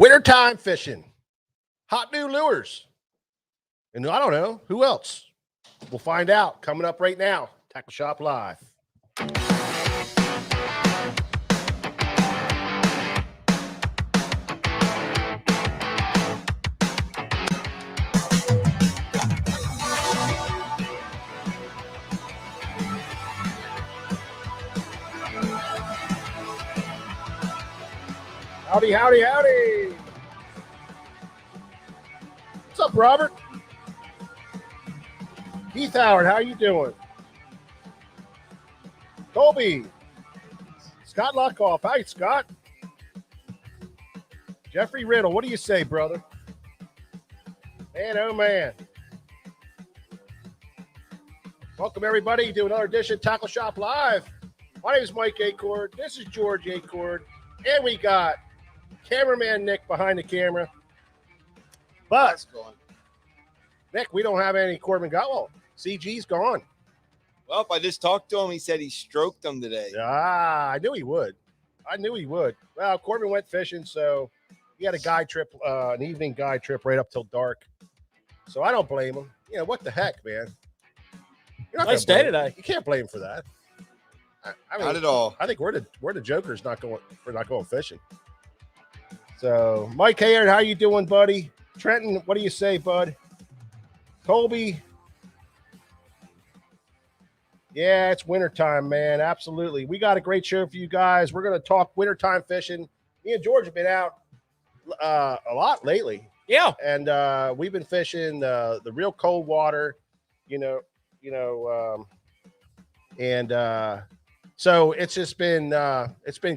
Wintertime fishing. Hot new lures. And I don't know, who else? We'll find out coming up right now. Tackle Shop Live. Howdy, howdy, howdy. What's up, Robert? Keith Howard, how you doing? Colby. Scott Lockoff. Hi, Scott. Jeffrey Riddle, what do you say, brother? Man, oh, man. Welcome, everybody, to another edition of Tackle Shop Live. My name is Mike Acord. This is George Acord. And we got cameraman Nick behind the camera. But, Nick, we don't have any Corbin Gotwell. CG's gone. Well, if I just talked to him, he said he stroked them today. I knew he would. Well, Corbin went fishing, so he had a guide trip, an evening guide trip right up till dark. So I don't blame him. You know, what the heck, man? Nice day today. You can't blame him for that. I mean, Not at all. I think we're the jokers not going fishing. So, Mike Hayard, how you doing, buddy? Trenton, what do you say, bud? Colby. Yeah, it's wintertime, man. Absolutely. We got a great show for you guys. We're going to talk wintertime fishing. Me and George have been out a lot lately. Yeah. And we've been fishing the real cold water, so it's just been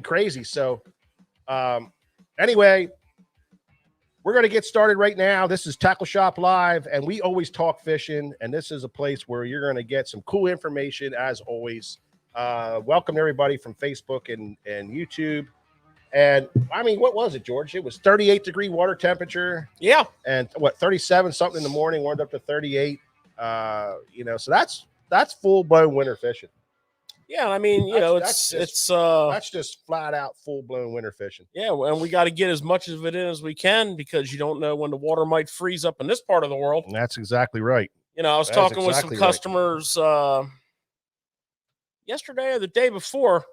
crazy. So anyway, we're going to get started right now. This is Tackle Shop Live, and we always talk fishing, and this is a place where you're going to get some cool information, as always. Welcome, everybody, from Facebook and YouTube. And, I mean, what was it, George? It was 38-degree water temperature. Yeah. And, 37-something in the morning, warmed up to 38. So that's full-blown winter fishing. Yeah, I mean, that's just flat out full blown winter fishing. Yeah, and we got to get as much of it in as we can because you don't know when the water might freeze up in this part of the world. That's exactly right. I was talking with some customers yesterday or the day before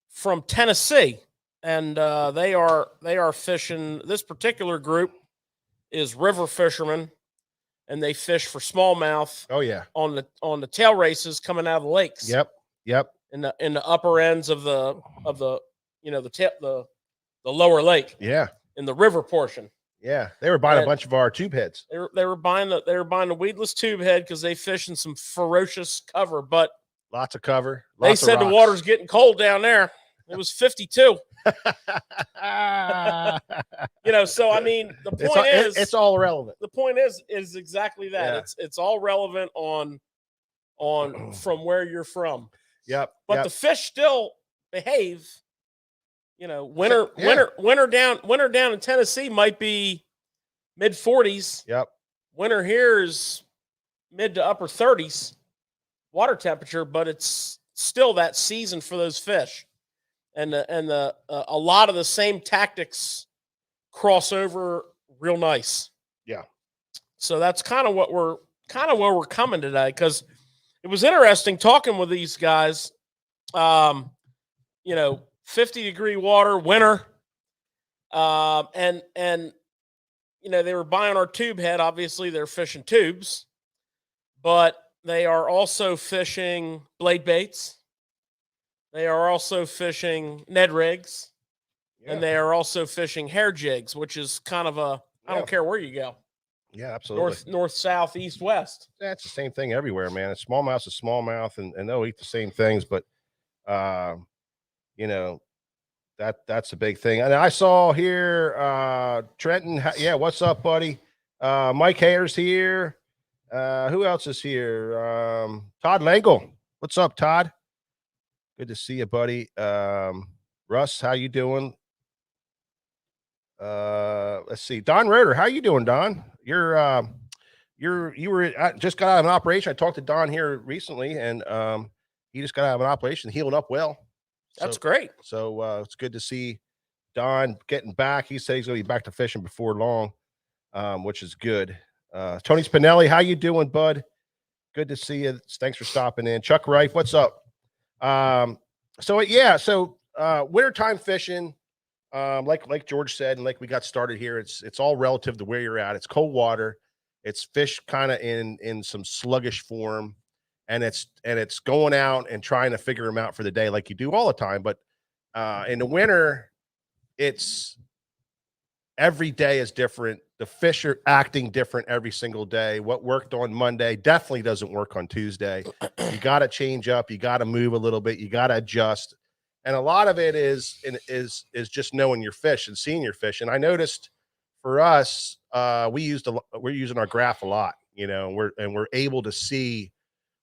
from Tennessee, and they are fishing. This particular group is river fishermen, and they fish for smallmouth. Oh yeah, on the tail races coming out of the lakes. Yep. In the upper ends of the lower lake. Yeah. In the river portion. Yeah. They were buying a bunch of our tube heads. They were buying the weedless tube head because they fish in some ferocious cover, but lots of cover. They said the water's getting cold down there. It was 52. So I mean, the point is it's all irrelevant. The point is exactly that. Yeah. It's all relevant on from where you're from. Yep. But the fish still behave. Winter down in Tennessee might be mid 40s. Yep. Winter here is mid to upper 30s water temperature, but it's still that season for those fish. And a lot of the same tactics cross over real nice. Yeah. So that's kind of where we're coming today, because it was interesting talking with these guys. 50-degree water, winter. And they were buying our tube head. Obviously, they're fishing tubes, but they are also fishing blade baits. They are also fishing Ned rigs, and they are also fishing hair jigs, which is kind of I don't care where you go. Yeah, absolutely. North, south, east, west. That's the same thing everywhere, man. A smallmouth's a smallmouth, and they'll eat the same things, but that's a big thing. And I saw here Trenton. Yeah, what's up, buddy? Mike Hayer's here. Who else is here? Todd Langle. What's up, Todd? Good to see you, buddy. Russ, how you doing? Let's see. Don Roeder, how you doing, Don? You just got out of an operation. I talked to Don here recently, and he just got out of an operation, healed up well. That's great. So it's good to see Don getting back. He said he's going to be back to fishing before long, which is good. Tony Spinelli, how you doing, bud? Good to see you. Thanks for stopping in. Chuck Reif, what's up? So wintertime fishing, like George said, and like we got started here, it's all relative to where you're at. It's cold water. It's fish kind of in some sluggish form, and it's going out and trying to figure them out for the day like you do all the time. But in the winter, it's every day is different. The fish are acting different every single day. What worked on Monday definitely doesn't work on Tuesday. You got to change up. You got to move a little bit. You got to adjust. And a lot of it is just knowing your fish and seeing your fish. And I noticed for us, we're using our graph a lot, you know, we're able to see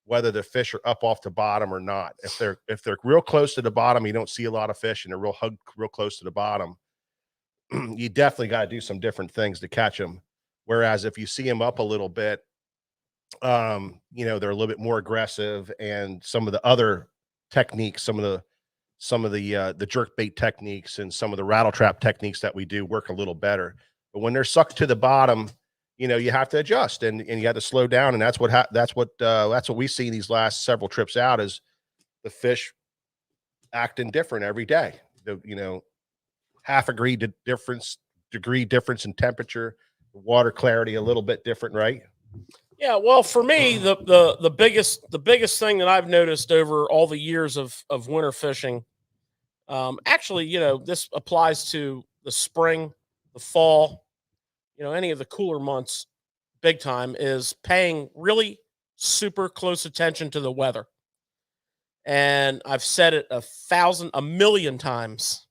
whether the fish are up off the bottom or not. If they're real close to the bottom, you don't see a lot of fish, and they're real close to the bottom, you definitely got to do some different things to catch them. Whereas if you see them up a little bit, you know, they're a little bit more aggressive, and some of the other techniques, some of the jerkbait techniques and some of the rattle trap techniques that we do work a little better. But when they're sucked to the bottom, you know, you have to adjust and you have to slow down. And that's what we see these last several trips out, is the fish acting different every day. You know, half degree difference in temperature, water clarity, a little bit different, right? Yeah, well, for me, the biggest thing that I've noticed over all the years of winter fishing, actually, you know, this applies to the spring, the fall, you know, any of the cooler months, big time, is paying really super close attention to the weather. And I've said it a million times.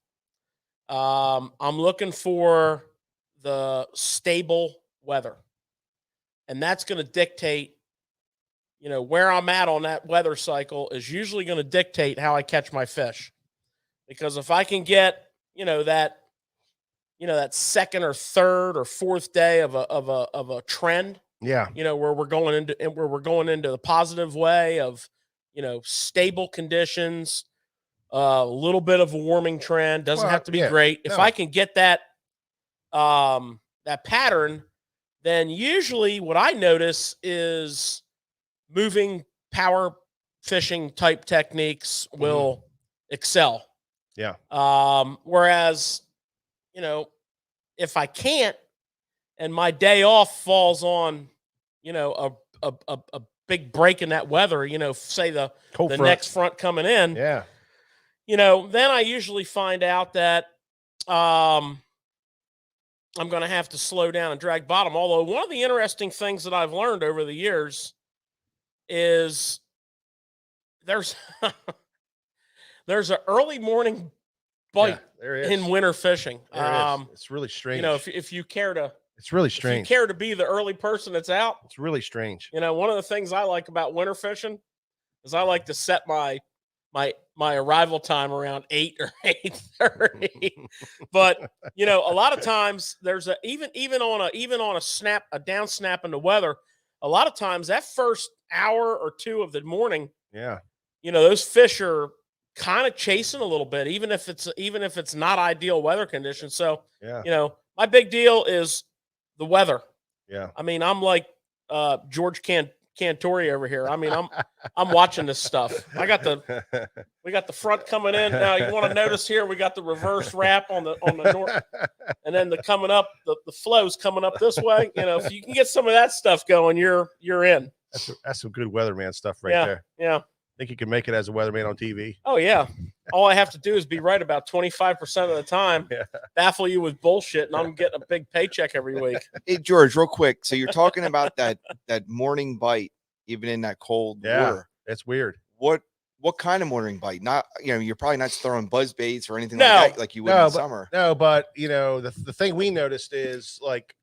I'm looking for the stable weather. And that's going to dictate, you know, where I'm at on that weather cycle is usually going to dictate how I catch my fish. Because if I can get, that second or third or fourth day of a trend, yeah, where we're going into the positive way of, stable conditions, a little bit of a warming trend, doesn't have to be great. If I can get that pattern, then usually what I notice is moving power fishing type techniques will excel. Yeah. Whereas, if I can't, and my day off falls on, a big break in that weather, say the next front coming in, yeah, then I usually find out that I'm going to have to slow down and drag bottom. Although one of the interesting things that I've learned over the years is there's an early morning bite in winter fishing. It's really strange. If you care to, it's really strange. If you care to be the early person that's out, it's really strange. One of the things I like about winter fishing is I like to set my arrival time around 8 or 8:30. But a lot of times there's even on a down snap in the weather, a lot of times that first hour or two of the morning, those fish are kind of chasing a little bit, even if it's not ideal weather conditions. So my big deal is the weather. Yeah. I mean, I'm like George Cantori over here. I mean, I'm watching this stuff. We got the front coming in. Now you want to notice here, we got the reverse wrap on the north, and then the flow's coming up this way. If you can get some of that stuff going, you're in. That's some good weatherman stuff there. Yeah. Think you can make it as a weatherman on TV? Oh yeah. All I have to do is be right about 25% of the time. Yeah. Baffle you with bullshit, and I'm getting a big paycheck every week. Hey George, real quick. So you're talking about that morning bite, even in that cold water. It's weird. What kind of morning bite? Not you're probably not throwing buzz baits or anything like that, like you would in summer. No, but the thing we noticed is like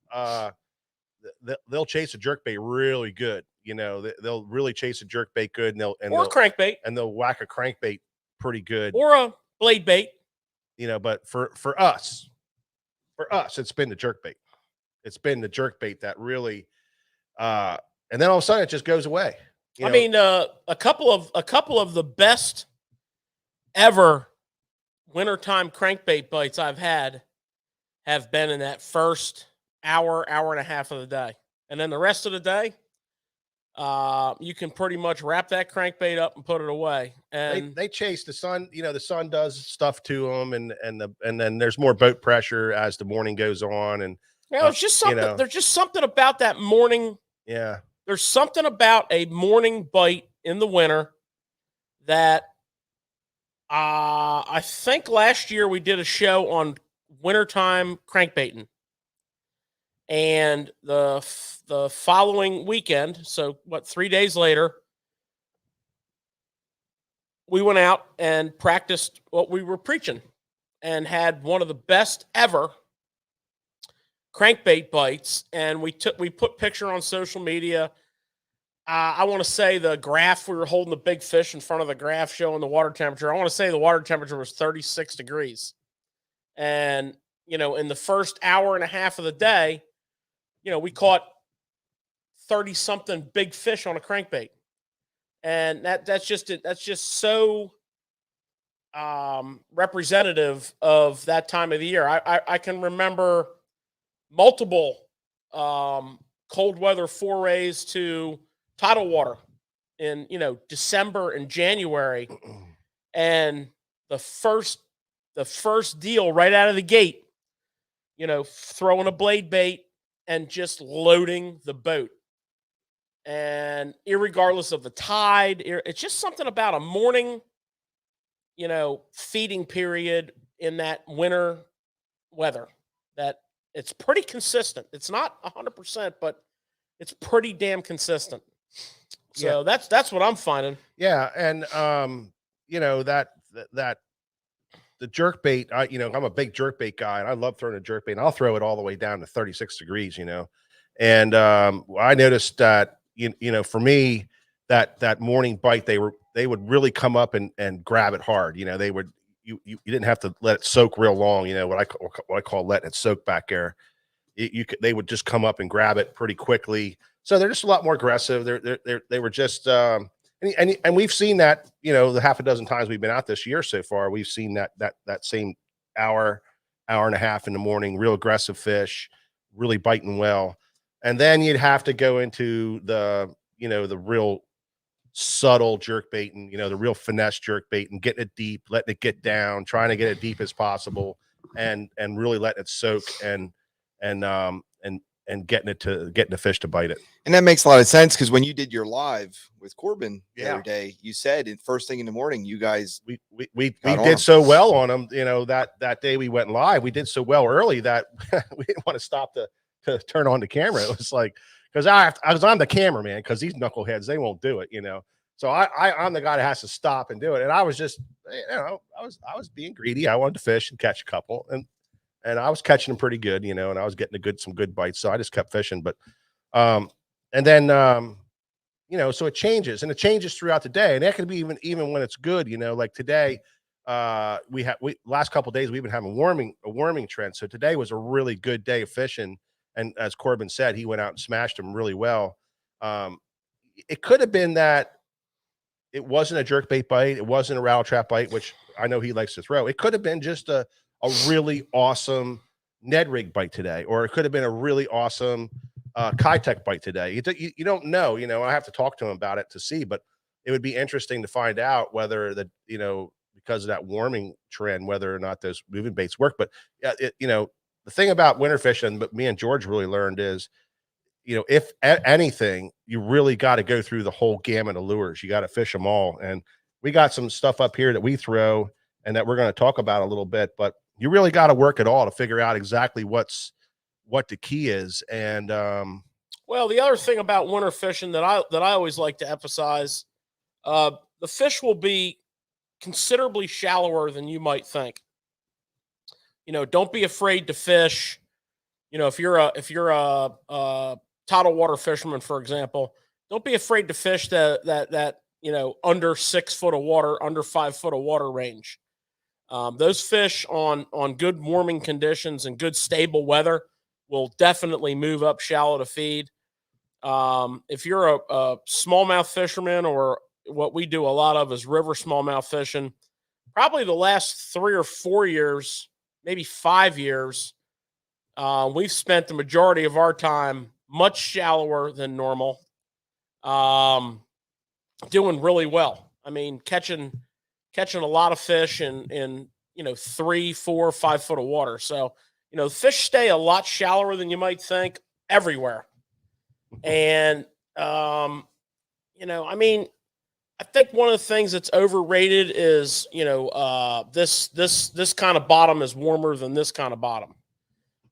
they'll chase a jerkbait really good. They'll really chase a jerkbait good, and they'll crankbait, and they'll whack a crankbait pretty good, or a blade bait. But for us, it's been the jerkbait. It's been the jerkbait that really, and then all of a sudden it just goes away. A couple of the best ever wintertime crankbait bites I've had have been in that first hour and a half of the day. And then the rest of the day, you can pretty much wrap that crankbait up and put it away. And they chase the sun. The sun does stuff to them, and then there's more boat pressure as the morning goes on. And it's just something. There's just something about that morning. Yeah, there's something about a morning bite in the winter that I think last year we did a show on wintertime crankbaiting. And the following weekend, so 3 days later, we went out and practiced what we were preaching and had one of the best ever crankbait bites. And we put picture on social media. I want to say the graph, we were holding the big fish in front of the graph showing the water temperature. I want to say the water temperature was 36 degrees. And, in the first hour and a half of the day, we caught 30-something big fish on a crankbait. And that's just so representative of that time of the year. I can remember multiple cold weather forays to tidal water in, December and January. And the first deal right out of the gate, throwing a blade bait and just loading the boat. And irregardless of the tide, it's just something about a morning, feeding period in that winter weather that it's pretty consistent. It's not 100%, but it's pretty damn consistent. So that's what I'm finding. Yeah. And, the jerkbait, I'm a big jerkbait guy, and I love throwing a jerkbait, and I'll throw it all the way down to 36 degrees, And I noticed that, for me, that morning bite, they would really come up and grab it hard. They would, you didn't have to let it soak real long. What I call letting it soak back there. They would just come up and grab it pretty quickly. So they're just a lot more aggressive. They were just, and we've seen that, the half a dozen times we've been out this year so far. We've seen that same hour and a half in the morning, real aggressive fish, really biting well. And then you'd have to go into the real subtle jerkbait and, the real finesse jerkbait and getting it deep, letting it get down, trying to get it deep as possible, and really letting it soak and getting the fish to bite it. And that makes a lot of sense, because when you did your live with Corbin the other day, you said first thing in the morning, you guys we did so well on them. That day we went live, we did so well early that we didn't want to stop to turn on the camera. It was like, because I was on the cameraman, because these knuckleheads, they won't do it, So I'm the guy that has to stop and do it. And I was just, I was being greedy. I wanted to fish and catch a couple, and I was catching them pretty good, and I was getting some good bites. So I just kept fishing. But, and then, so it changes, and it changes throughout the day. And that could be even when it's good, like today, last couple of days, we've been having a warming trend. So today was a really good day of fishing. And as Corbin said, he went out and smashed them really well. It could have been that it wasn't a jerkbait bite. It wasn't a rattle trap bite, which I know he likes to throw. It could have been just a really awesome Ned rig bite today, or it could have been a really awesome Kitech bite today. You don't know, I have to talk to him about it to see, but it would be interesting to find out whether because of that warming trend, whether or not those moving baits work. But the thing about winter fishing, but me and George really learned is, if anything, you really got to go through the whole gamut of lures. You got to fish them all. And we got some stuff up here that we throw and that we're going to talk about a little bit, but you really got to work it all to figure out exactly what the key is. And, well, the other thing about winter fishing that I always like to emphasize, the fish will be considerably shallower than you might think. Don't be afraid to fish. If you're a tidal water fisherman, for example, don't be afraid to fish that under 6 foot of water, under 5 foot of water range. Those fish on good warming conditions and good stable weather will definitely move up shallow to feed. If you're a smallmouth fisherman, or what we do a lot of is river smallmouth fishing, probably the last 3 or 4 years, maybe 5 years, we've spent the majority of our time much shallower than normal, doing really well. I mean, catching a lot of fish in 3, 4, 5 foot of water. So, fish stay a lot shallower than you might think everywhere. And, I mean, I think one of the things that's overrated is, this kind of bottom is warmer than this kind of bottom,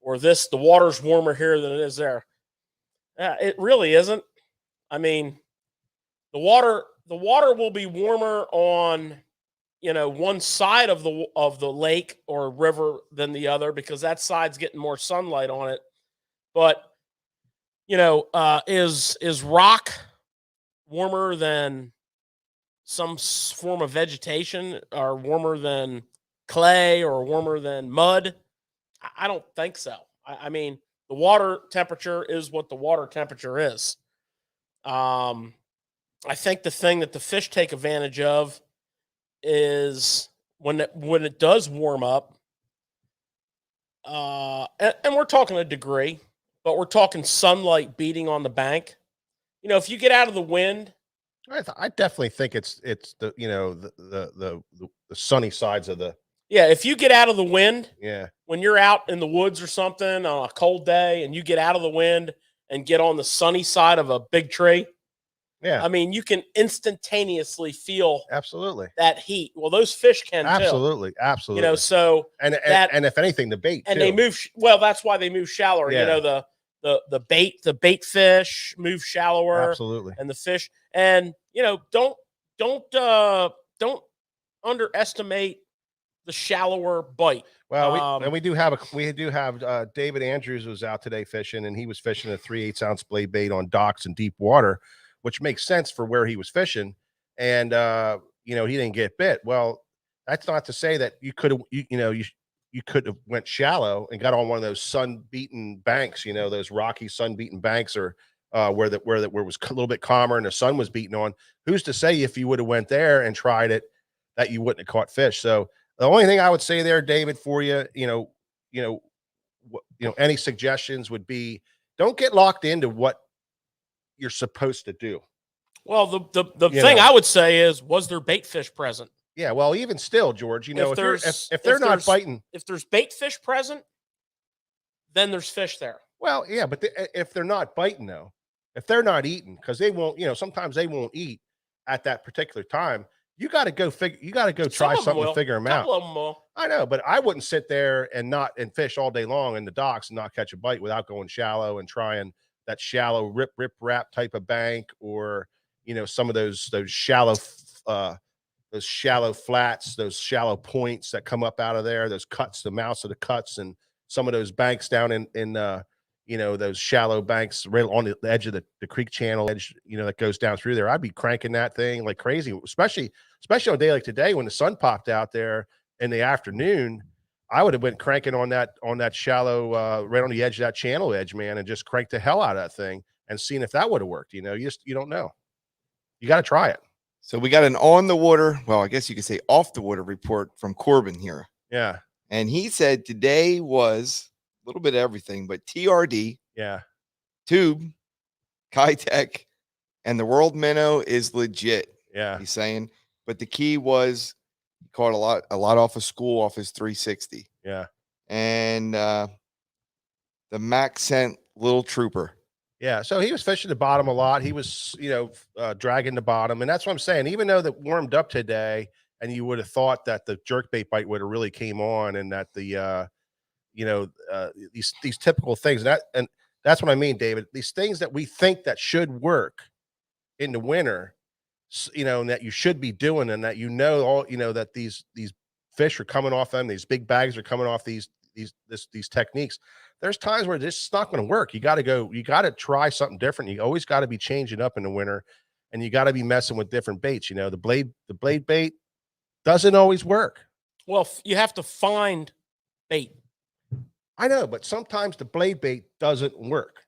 or the water's warmer here than it is there. It really isn't. I mean, the water will be warmer on, one side of the lake or river than the other, because that side's getting more sunlight on it. But, is rock warmer than some form of vegetation, or warmer than clay, or warmer than mud? I don't think so. I mean, the water temperature is what the water temperature is. I think the thing that the fish take advantage of is when it does warm up, and we're talking a degree, but we're talking sunlight beating on the bank. If you get out of the wind, I definitely think it's the the sunny sides of the. Yeah, if you get out of the wind, yeah, when you're out in the woods or something on a cold day, and you get out of the wind and get on the sunny side of a big tree, yeah, I mean, you can instantaneously feel absolutely that heat. Well, those fish can too. Absolutely. So and if anything, the bait and too. they move. Well, that's why they move shallower. Yeah. The bait fish move shallower. Absolutely. And the fish, and don't underestimate the shallower bite. Well, we do have David Andrews was out today fishing, and he was fishing a 3/8 ounce blade bait on docks in deep water, which makes sense for where he was fishing. And he didn't get bit. Well, that's not to say that you could have you could have went shallow and got on one of those sun-beaten banks, those rocky sun-beaten banks, or where it was a little bit calmer and the sun was beating on. Who's to say if you would have went there and tried it that you wouldn't have caught fish? So the only thing I would say there, David, for you, any suggestions would be, don't get locked into what you're supposed to do. Well, the thing I would say is, was there bait fish present? Yeah, well, even still, George, if they're not biting, if there's bait fish present, then there's fish there. Well, yeah, but if they're not biting, though, if they're not eating, because they won't, sometimes they won't eat at that particular time. You got to go try something to figure them out. Couple of them will. I know, but I wouldn't sit there and fish all day long in the docks and not catch a bite without going shallow and trying that shallow rip wrap type of bank, or some of those shallow flats, those shallow points that come up out of there, those cuts, the mouths of the cuts, and some of those banks down in those shallow banks right on the edge of the creek channel edge, that goes down through there. I'd be cranking that thing like crazy, especially on a day like today when the sun popped out there in the afternoon. I would have been cranking on that shallow, right on the edge of that channel edge, man, and just cranked the hell out of that thing and seeing if that would have worked. You don't know. You got to try it. So we got an on the water, well, I guess you could say off the water report from Corbin here. Yeah. And he said today was a little bit of everything, but TRD, yeah, tube, Kitech, and the World Minnow is legit. Yeah. He's saying, but the key was he caught a lot off of school off his 360. Yeah. And the Mac sent Little Trooper. Yeah, so he was fishing the bottom a lot. He was, dragging the bottom, and that's what I'm saying. Even though that warmed up today, and you would have thought that the jerkbait bite would have really came on, and that the, these typical things, and that's what I mean, David. These things that we think that should work in the winter, and that you should be doing, and that that these fish are coming off them, these big bags are coming off these techniques. There's times where this is not going to work. You got to try something different. You always got to be changing up in the winter, and you got to be messing with different baits. The blade bait doesn't always work. Well, you have to find bait. I know, but sometimes the blade bait doesn't work.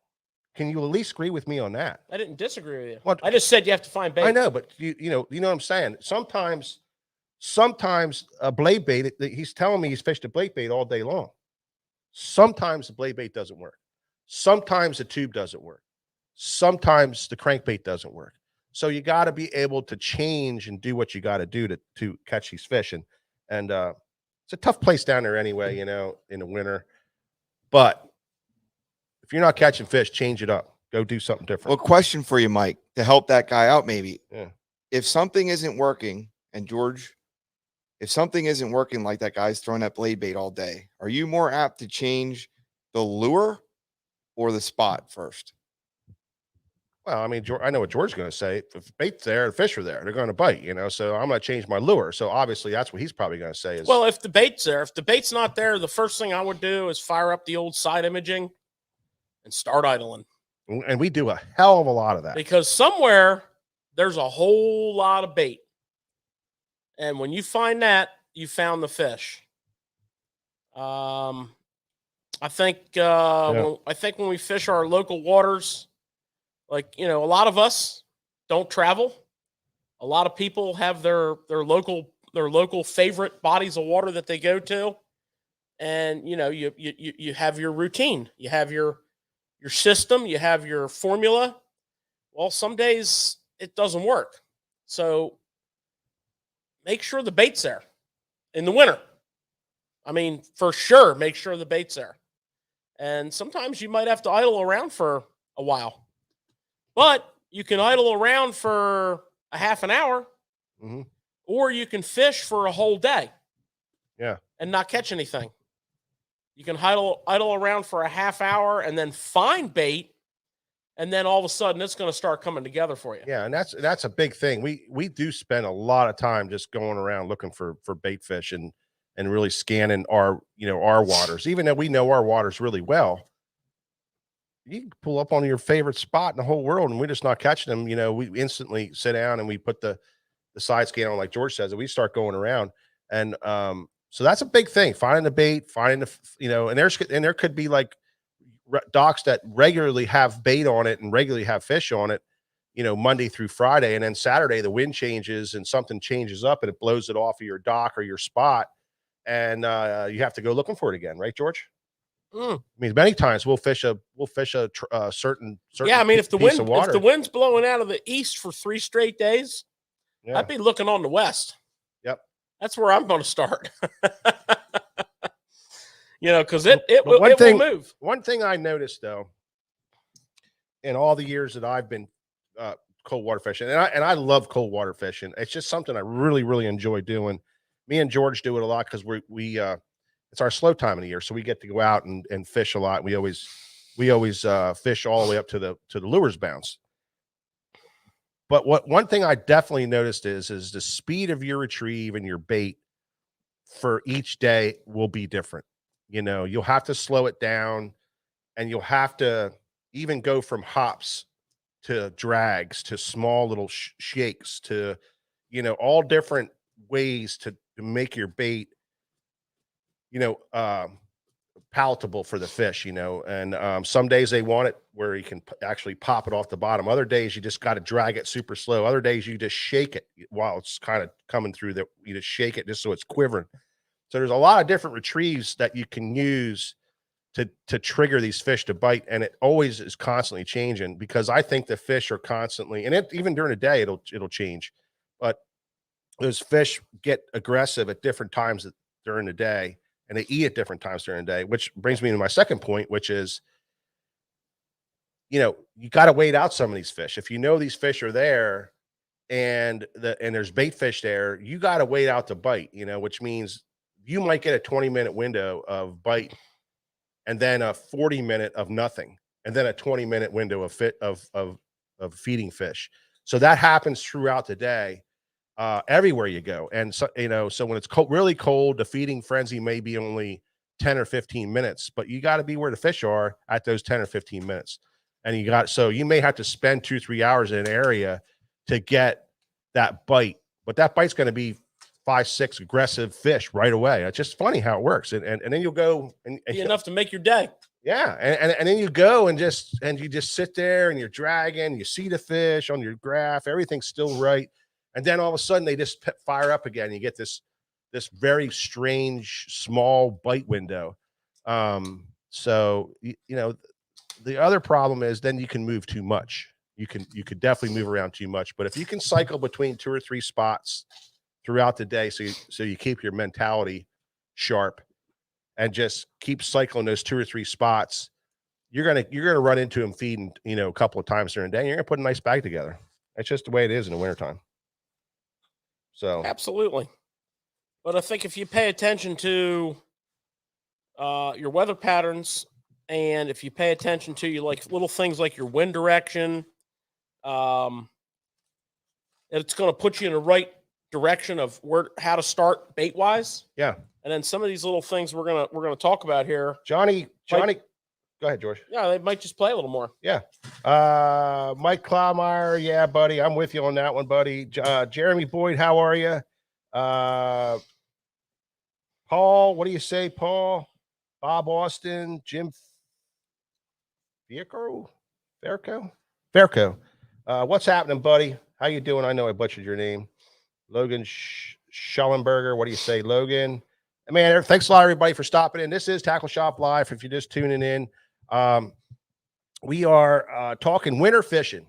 Can you at least agree with me on that? I didn't disagree with you. What? I just said you have to find bait. I know, but you know what I'm saying? Sometimes Sometimes a blade bait, he's telling me he's fished a blade bait all day long. Sometimes the blade bait doesn't work. Sometimes the tube doesn't work. Sometimes the crankbait doesn't work. So you got to be able to change and do what you got to do to catch these fish. And it's a tough place down there anyway, you know, in the winter. But if you're not catching fish, change it up. Go do something different. Well, question for you, Mike, to help that guy out maybe. Yeah. If something isn't working, and George, if something isn't working like that guy's throwing that blade bait all day, are you more apt to change the lure or the spot first? Well, I mean, I know what George's going to say. If bait's there, the fish are there. They're going to bite, you know. So I'm going to change my lure. So obviously, that's what he's probably going to say. Is well, if the bait's there, if the bait's not there, the first thing I would do is fire up the old side imaging and start idling. And we do a hell of a lot of that because somewhere there's a whole lot of bait, and when you find that, you found the fish. I think when we fish our local waters. Like, you know, a lot of us don't travel. A lot of people have their local favorite bodies of water that they go to. And, you know, you have your routine. You have your system. You have your formula. Well, some days it doesn't work. So make sure the bait's there in the winter. I mean, for sure, make sure the bait's there. And sometimes you might have to idle around for a while. But you can idle around for a half an hour, or you can fish for a whole day, and not catch anything. You can idle around for a half hour and then find bait, and then all of a sudden it's going to start coming together for you. Yeah, and that's a big thing. We do spend a lot of time just going around looking for bait fish and really scanning our waters, even though we know our waters really well. You can pull up on your favorite spot in the whole world and we're just not catching them. You know, we instantly sit down and we put the side scan on, like George says, and we start going around. And so that's a big thing, finding the bait, finding the, you know, and there could be like docks that regularly have bait on it and regularly have fish on it, you know, Monday through Friday. And then Saturday, the wind changes and something changes up and it blows it off of your dock or your spot. And you have to go looking for it again. Right, George? I mean, many times we'll fish a certain yeah. I mean, if the wind's blowing out of the east for 3 straight days, I'd be looking on the west. Yep, that's where I'm going to start. You know, because it will move. One thing I noticed though, in all the years that I've been cold water fishing, and I love cold water fishing. It's just something I really, really enjoy doing. Me and George do it a lot because we it's our slow time of the year, so we get to go out and fish a lot. We always fish all the way up to the lures bounce. But one thing I definitely noticed is the speed of your retrieve and your bait for each day will be different. You know, you'll have to slow it down, and you'll have to even go from hops to drags to small little shakes to, you know, all different ways to make your bait, you know, palatable for the fish, you know. And some days they want it where you can actually pop it off the bottom. Other days you just got to drag it super slow. Other days you just shake it while it's kind of coming through. That you just shake it just so it's quivering. So there's a lot of different retrieves that you can use to trigger these fish to bite, and it always is constantly changing because I think the fish are constantly, and even during the day it'll change, but those fish get aggressive at different times during the day. And they eat at different times during the day, which brings me to my second point, which is, you know, you got to wait out some of these fish. If you know these fish are there and there's bait fish there, you got to wait out the bite, you know, which means you might get a 20-minute window of bite and then a 40-minute of nothing, and then a 20-minute window of feeding fish. So that happens throughout the day. Everywhere you go. And so, you know, so when it's really cold, the feeding frenzy may be only 10 or 15 minutes, but you got to be where the fish are at those 10 or 15 minutes. And so you may have to spend 2-3 hours in an area to get that bite, but that bite's going to be 5-6 aggressive fish right away. It's just funny how it works. And then you'll go and be enough to make your day. Yeah. And then you go and you just sit there and you're dragging, you see the fish on your graph, everything's still right. And then all of a sudden they just fire up again. You get this very strange small bite window. So you know, the other problem is then you can move too much. You could definitely move around too much. But if you can cycle between 2 or 3 spots throughout the day, so you keep your mentality sharp and just keep cycling those 2 or 3 spots, you're gonna run into them feeding, you know, a couple of times during the day. And you're gonna put a nice bag together. That's just the way it is in the wintertime. So Absolutely. But I think if you pay attention to your weather patterns, and if you pay attention to like little things like your wind direction, it's going to put you in the right direction of how to start bait wise. yeah, And then some of these little things we're gonna talk about here. Johnny, go ahead, George. Yeah, they might just play a little more. Yeah. Mike Klaumeyer, yeah, buddy. I'm with you on that one, buddy. Jeremy Boyd, how are you? Paul, what do you say, Paul? Bob Austin, Jim Fairco? What's happening, buddy? How you doing? I know I butchered your name. Logan Schellenberger, what do you say, Logan? Man, thanks a lot, everybody, for stopping in. This is Tackle Shop Live. If you're just tuning in, we are talking winter fishing,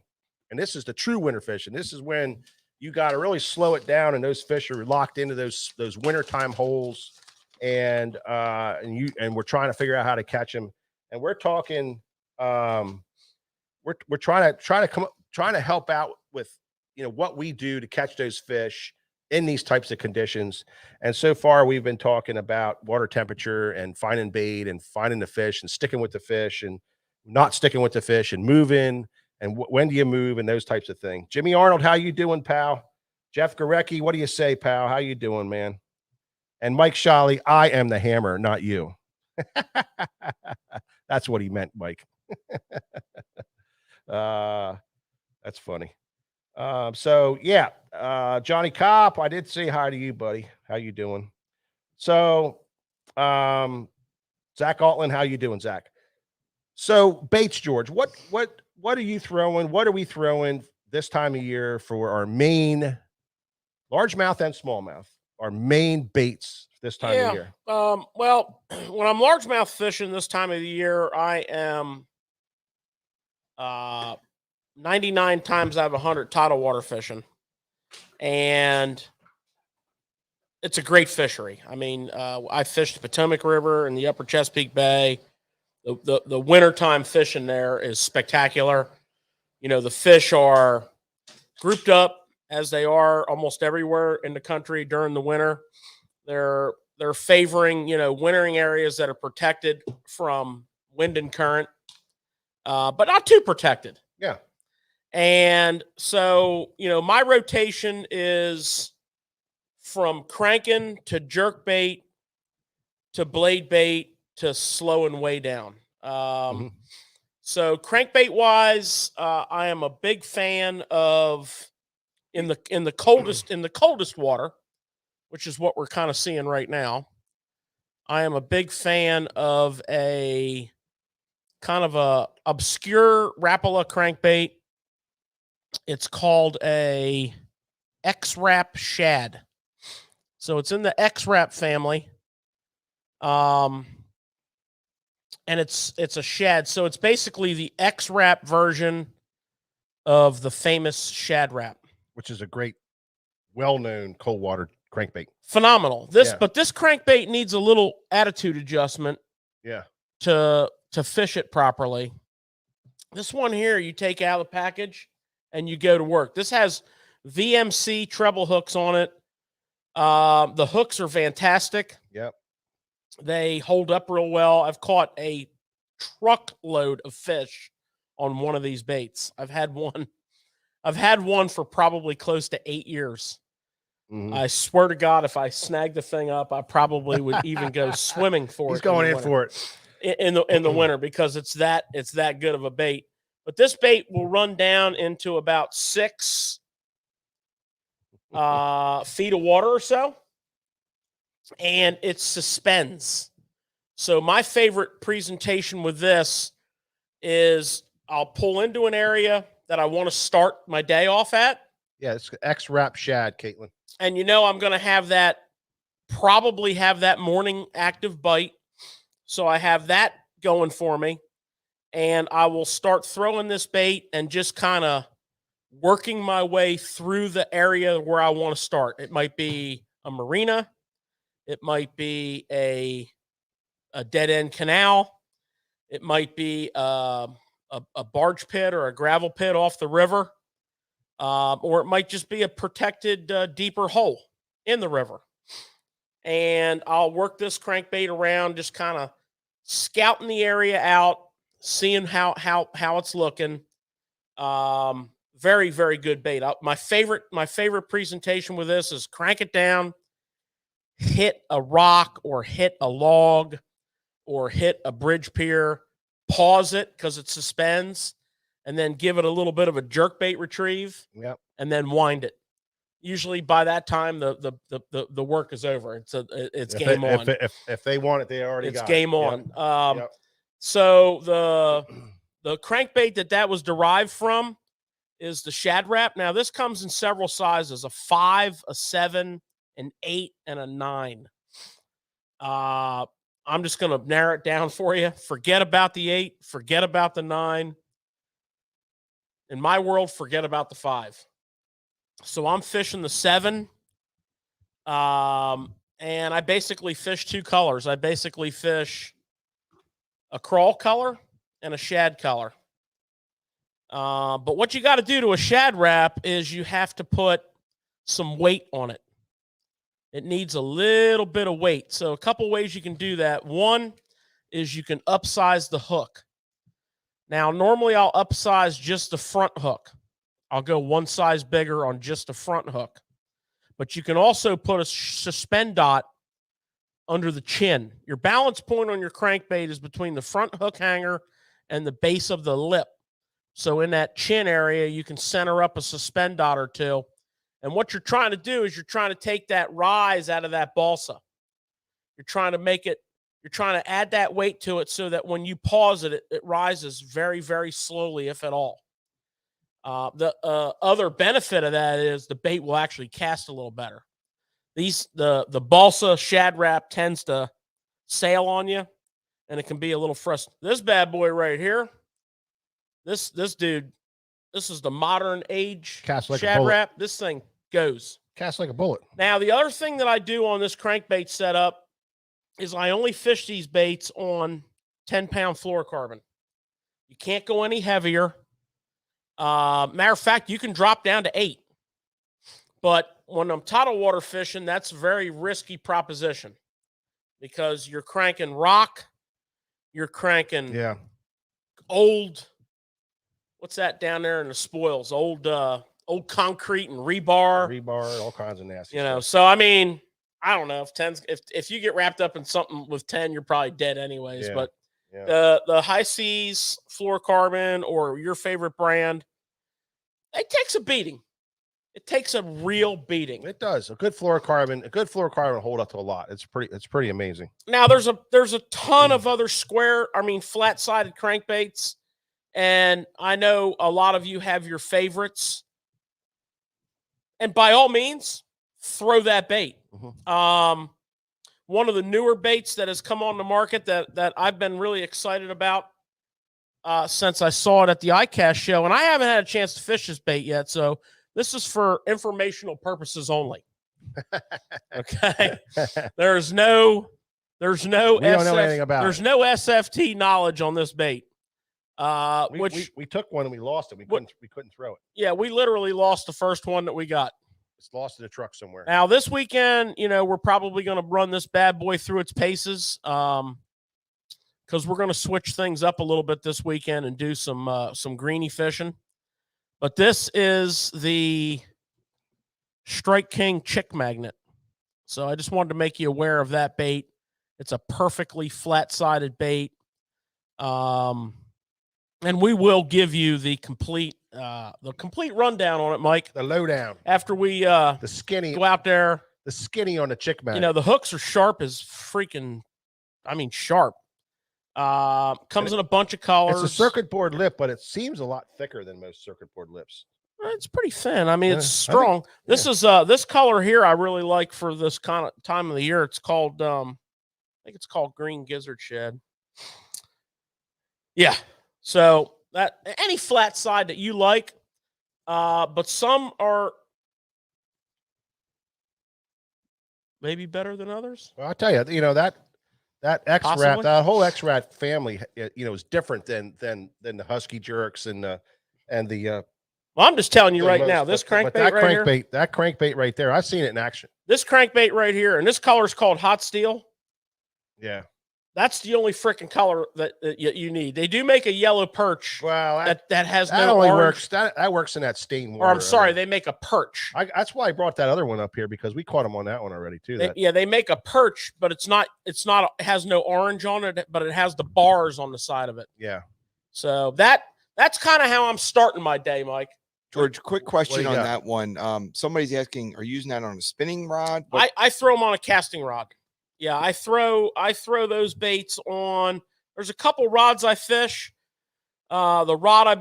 and this is the true winter fishing. This is when you got to really slow it down, and those fish are locked into those wintertime holes, and we're trying to figure out how to catch them. And we're talking, we're trying to help out with, you know, what we do to catch those fish in these types of conditions. And so far we've been talking about water temperature and finding bait and finding the fish and sticking with the fish and not sticking with the fish and moving and when do you move and those types of things. Jimmy Arnold, how you doing, pal? Jeff Gorecki, what do you say, pal? How you doing, man? And Mike Shally, I am the hammer, not you. That's what he meant, Mike. That's funny. So yeah, Johnny Kopp, I did say hi to you, buddy. How you doing? So, Zach Altland, how you doing, Zach? So baits, George, what are you throwing? What are we throwing this time of year for our main largemouth and smallmouth, our main baits this time of year? Well, when I'm largemouth fishing this time of the year, I am 99 times out of 100 tidal water fishing, and it's a great fishery. I mean, I fished the Potomac River and the Upper Chesapeake Bay. The wintertime fishing there is spectacular. You know, the fish are grouped up as they are almost everywhere in the country during the winter. They're favoring, you know, wintering areas that are protected from wind and current, but not too protected. Yeah. And so, you know, my rotation is from cranking to jerkbait to blade bait to slow and way down. So crankbait wise, I am a big fan of in the coldest water, which is what we're kind of seeing right now. I am a big fan of a kind of a obscure Rapala crankbait. It's called a X-Wrap Shad. So it's in the X-Wrap family. And it's a shad. So it's basically the X-Wrap version of the famous Shad Wrap, which is a great, well-known cold water crankbait. Phenomenal. But this crankbait needs a little attitude adjustment. Yeah. To fish it properly. This one here, you take out of the package and you go to work. This has VMC treble hooks on it. The hooks are fantastic. Yep. They hold up real well. I've caught a truckload of fish on one of these baits. I've had one for probably close to 8 years. Mm-hmm. I swear to God, if I snagged the thing up, I probably would even go swimming for it. He's going in for it in the winter because it's that good of a bait. But this bait will run down into about 6 feet of water or so, and it suspends. So my favorite presentation with this is I'll pull into an area that I want to start my day off at, Yeah, it's X Wrap Shad, Caitlin. And I'm going to probably have that morning active bite. So I have that going for me. And I will start throwing this bait and just kind of working my way through the area where I want to start. It might be a marina. It might be a dead end canal. It might be a barge pit or a gravel pit off the river. Or it might just be a protected deeper hole in the river. And I'll work this crankbait around, just kind of scouting the area out, seeing how it's looking. Very, very good bait. My favorite presentation with this is crank it down, hit a rock or hit a log or hit a bridge pier, pause it because it suspends, and then give it a little bit of a jerkbait retrieve. Yep. And then wind it. Usually by that time the work is over. It's game on. If they want it, they already got it. It's game on. Yep. So the crankbait that was derived from is the Shad Wrap. Now this comes in several sizes: a 5, a 7, an 8, and a 9. I'm just going to narrow it down for you. Forget about the 8. Forget about the 9. In my world, forget about the 5. So I'm fishing the 7. And I basically fish 2 colors. I basically fish a crawl color and a shad color. But what you got to do to a Shad Wrap is you have to put some weight on it. It needs a little bit of weight. So a couple ways you can do that. One is you can upsize the hook. Now, normally I'll upsize just the front hook. I'll go one size bigger on just the front hook. But you can also put a suspend dot under the chin. Your balance point on your crankbait is between the front hook hanger and the base of the lip. So in that chin area, you can center up a suspend dot or two. And what you're trying to do is you're trying to take that rise out of that balsa. You're trying to add that weight to it so that when you pause it, it rises very, very slowly, if at all. The other benefit of that is the bait will actually cast a little better. The balsa Shad Wrap tends to sail on you, and it can be a little frustrating. This bad boy right here, this dude, this is the modern age Shad Wrap. This thing goes. Cast like a bullet. Now, the other thing that I do on this crankbait setup is I only fish these baits on 10-pound fluorocarbon. You can't go any heavier. Matter of fact, you can drop down to 8. But when I'm tidal water fishing, that's a very risky proposition because you're cranking rock, you're cranking old, what's that down there in the spoils? Old concrete and rebar. All kinds of nasty stuff. stuff. So I mean, I don't know if you get wrapped up in something with 10, you're probably dead anyways. Yeah. But the High Seas fluorocarbon or your favorite brand, it takes a beating. It takes a real beating. It does. A good fluorocarbon will hold up to a lot. It's pretty amazing. Now there's a ton of other flat-sided crankbaits, and I know a lot of you have your favorites. And by all means, throw that bait. Mm-hmm. One of the newer baits that has come on the market that I've been really excited about since I saw it at the ICAST show, and I haven't had a chance to fish this bait yet, so this is for informational purposes only. Okay, there's no don't know anything about there's no SFT knowledge on this bait. We took one and we lost it. We couldn't throw it. Yeah, we literally lost the first one that we got. It's lost in a truck somewhere. Now this weekend, we're probably going to run this bad boy through its paces, because we're going to switch things up a little bit this weekend and do some greenie fishing. But this is the Strike King Chick Magnet. So I just wanted to make you aware of that bait. It's a perfectly flat-sided bait. And we will give you the complete rundown on it, Mike. The lowdown. After we the skinny go out there. The skinny on the Chick Magnet. The hooks are sharp as freaking, sharp. Comes in a bunch of colors. It's a circuit board lip, but it seems a lot thicker than most circuit board lips. It's pretty thin. I mean, Yeah, it's I strong. think- This is this color here I really like for this kind of time of the year. It's called I think it's called green gizzard shad. Yeah. So that any flat side that you like, but some are maybe better than others. Well, I'll tell you, that X Wrap, Possibly. that whole X Wrap family, is different than the Husky Jerks and the Well, I'm just telling you the right most, now, this but crankbait that right here, crankbait, that crankbait right there, I've seen it in action. this crankbait right here, and this color is called hot steel. Yeah. That's the only freaking color that you need. They do make a yellow perch Well, that has that no only orange. works. That works in that stain water. Or I'm sorry, I mean, they make a perch. that's why I brought that other one up here, because we caught him on that one already too. They make a perch, but it has no orange on it, but it has the bars on the side of it. Yeah. So that's kind of how I'm starting my day, Mike. George, quick question you on got? that one. Somebody's asking, are you using that on a spinning rod? I throw them on a casting rod. Yeah, I throw those baits on. There's a couple rods I fish. The rod I've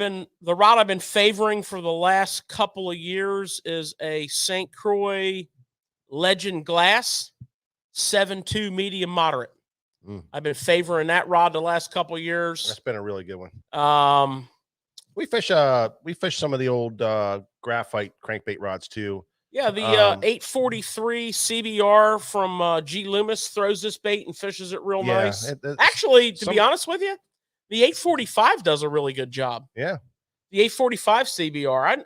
been favoring for the last couple of years is a St. Croix Legend Glass 7.2 medium moderate. I've been favoring that rod the last couple of years. That's been a really good one. We fish some of the old graphite crankbait rods too. Yeah, the 843 CBR from G. Loomis throws this bait and fishes it real nice. Actually, to be honest with you, the 845 does a really good job. Yeah. The 845 CBR.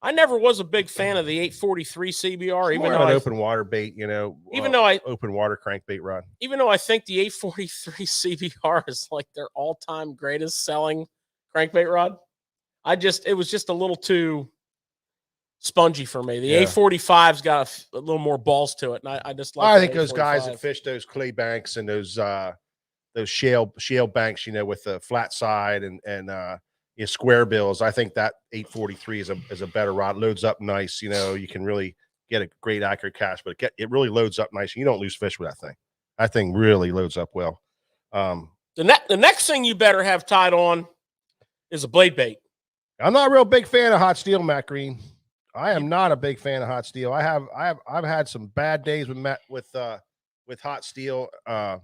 I never was a big fan of the 843 CBR, even though an open water bait, even though I open water crankbait rod. Even though I think the 843 CBR is like their all-time greatest selling crankbait rod. It was just a little too spongy for me. The 845's got a little more balls to it, and I just like. I think those guys that fish those clay banks and those shale banks, with the flat side and square bills. I think that 843 is a better rod. Loads up nice. You can really get a great accurate cast, but it really loads up nice. You don't lose fish with that thing. That thing really loads up well. The next thing you better have tied on is a blade bait. I'm not a real big fan of hot steel, Matt Green. I am not a big fan of hot steel. I've had some bad days with hot steel. I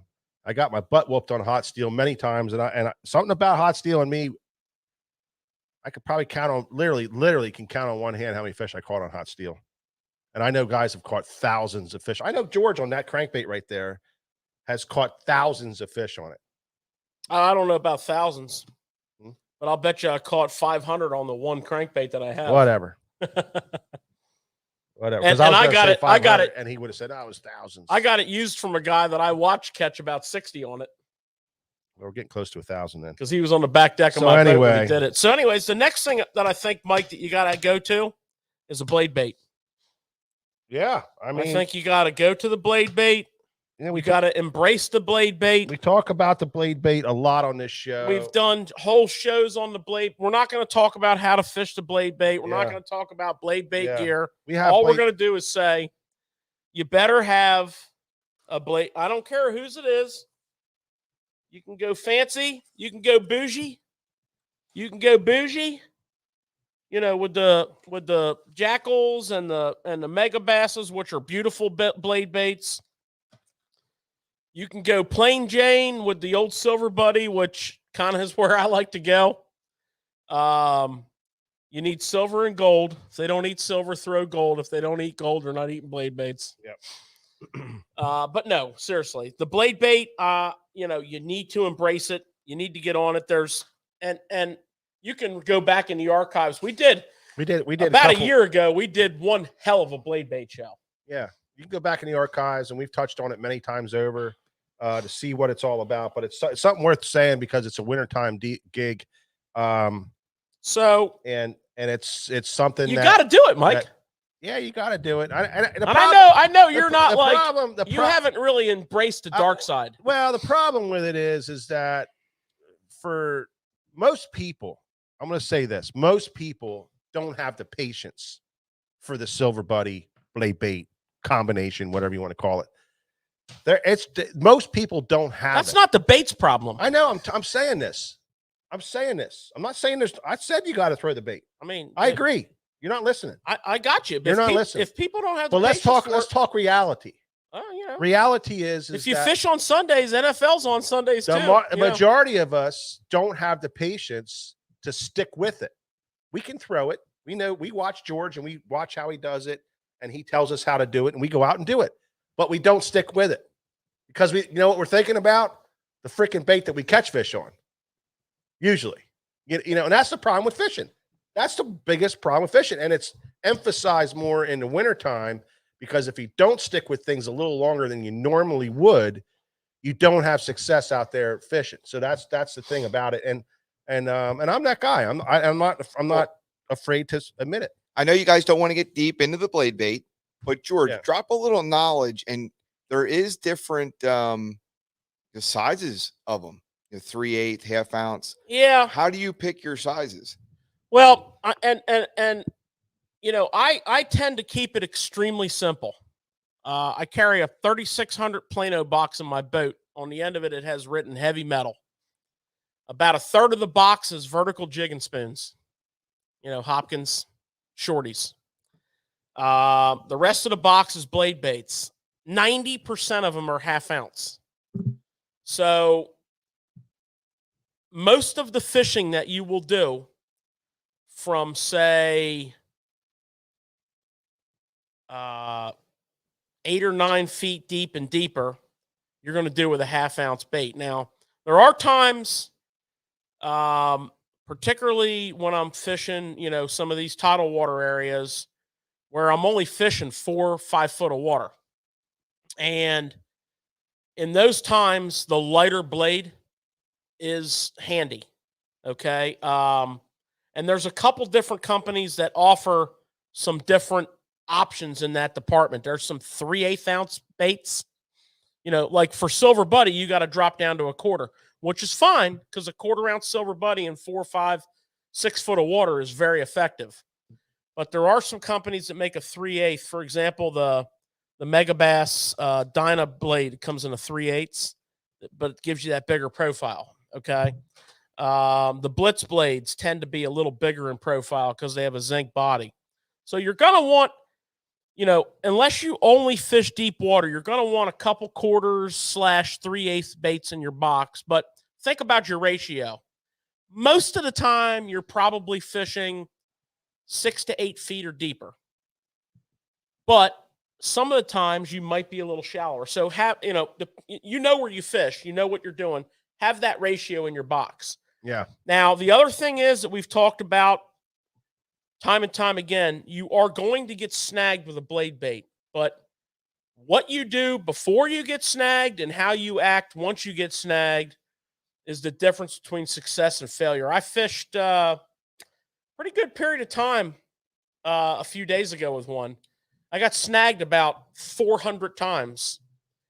got my butt whooped on hot steel many times, and something about hot steel and me, I could probably count on literally can count on one hand how many fish I caught on hot steel. And I know guys have caught thousands of fish. I know George on that crankbait right there has caught thousands of fish on it. I don't know about thousands. But I'll bet you I caught 500 on the one crankbait that I have. Whatever. Whatever. And I got it. And he would have said, "Oh, it was thousands." I got it used from a guy that I watched catch about 60 on it. Well, we're getting close to 1,000 then. Because he was on the back deck of my boat when he did it. So anyways, the next thing that I think, Mike, that you got to go to is a blade bait. Yeah. I think you got to go to the blade bait. Yeah, we got to embrace the blade bait. We talk about the blade bait a lot on this show. We've done whole shows on the blade. We're not going to talk about how to fish the blade bait. We're not going to talk about blade bait gear. All we're going to do is say, you better have a blade. I don't care whose it is. You can go fancy. You can go bougie. You can go bougie. With the jackals and the mega basses, which are beautiful blade baits. You can go plain Jane with the old silver buddy, which kind of is where I like to go. You need silver and gold. If they don't eat silver, throw gold. If they don't eat gold, they're not eating blade baits. Yep. But no, seriously, the blade bait, you need to embrace it. You need to get on it. And you can go back in the archives. We did about a year ago. We did one hell of a blade bait show. Yeah. You can go back in the archives, and we've touched on it many times over to see what it's all about. But it's something worth saying because it's a wintertime gig. So and it's something you got to do it, Mike. Yeah, you got to do it. I know you're not you haven't really embraced the dark side. Well, the problem with it is that for most people, I'm going to say this: most people don't have the patience for the silver buddy blade bait combination, whatever you want to call it. Most people don't have. That's not the bait's problem. I know. I'm saying this. I'm not saying this. I said you got to throw the bait. I mean, I agree. You're not listening. I got you. But You're not listening. If people don't have the Well, let's patience talk reality. you know, Reality is if you that fish on Sundays, NFL's on Sundays too. the majority of us don't have the patience to stick with it. We can throw it. We know, we watch George and we watch how he does it, and he tells us how to do it, and we go out and do it. But we don't stick with it because you know what we're thinking about? The freaking bait that we catch fish on. Usually, you know, and that's the problem with fishing. That's the biggest problem with fishing, and it's emphasized more in the wintertime. Because if you don't stick with things a little longer than you normally would, you don't have success out there fishing. So that's the thing about it. And I'm that guy. I'm not afraid to admit it. I know you guys don't want to get deep into the blade bait, but George, drop a little knowledge. And there is different the sizes of them. 3/8, half ounce. Yeah. How do you pick your sizes? Well, and you know, I tend to keep it extremely simple. I carry a 3600 Plano box in my boat. On the end of it, it has written heavy metal. About a third of the box is vertical jig and spoons. You know, Hopkins shorties. The rest of the box is blade baits. 90% of them are half ounce. So most of the fishing that you will do from, say, 8 or 9 feet deep and deeper, you're going to do with a half ounce bait. Now, there are times, particularly when I'm fishing, you know, some of these tidal water areas where I'm only fishing 4 or 5 foot of water. And in those times, the lighter blade is handy. Okay. And there's a couple different companies that offer some different options in that department. There's some 3/8 ounce baits, you know, like for silver buddy, you got to drop down to a quarter, which is fine because a 1/4 ounce silver buddy in 4, 5, 6 foot of water is very effective. But there are some companies that make a 3/8. For example, the Megabass Dyna blade comes in a 3/8, but it gives you that bigger profile. Okay. The Blitz blades tend to be a little bigger in profile because they have a zinc body. So you're going to want, you know, unless you only fish deep water, you're going to want a couple 1/4/ 3/8 baits in your box. But think about your ratio. Most of the time, you're probably fishing 6 to 8 feet or deeper. But some of the times you might be a little shallower. So have, you know where you fish, you know what you're doing. Have that ratio in your box. Yeah. Now, the other thing is that we've talked about time and time again, you are going to get snagged with a blade bait. But what you do before you get snagged and how you act once you get snagged is the difference between success and failure. I fished a pretty good period of time a few days ago with one. I got snagged about 400 times,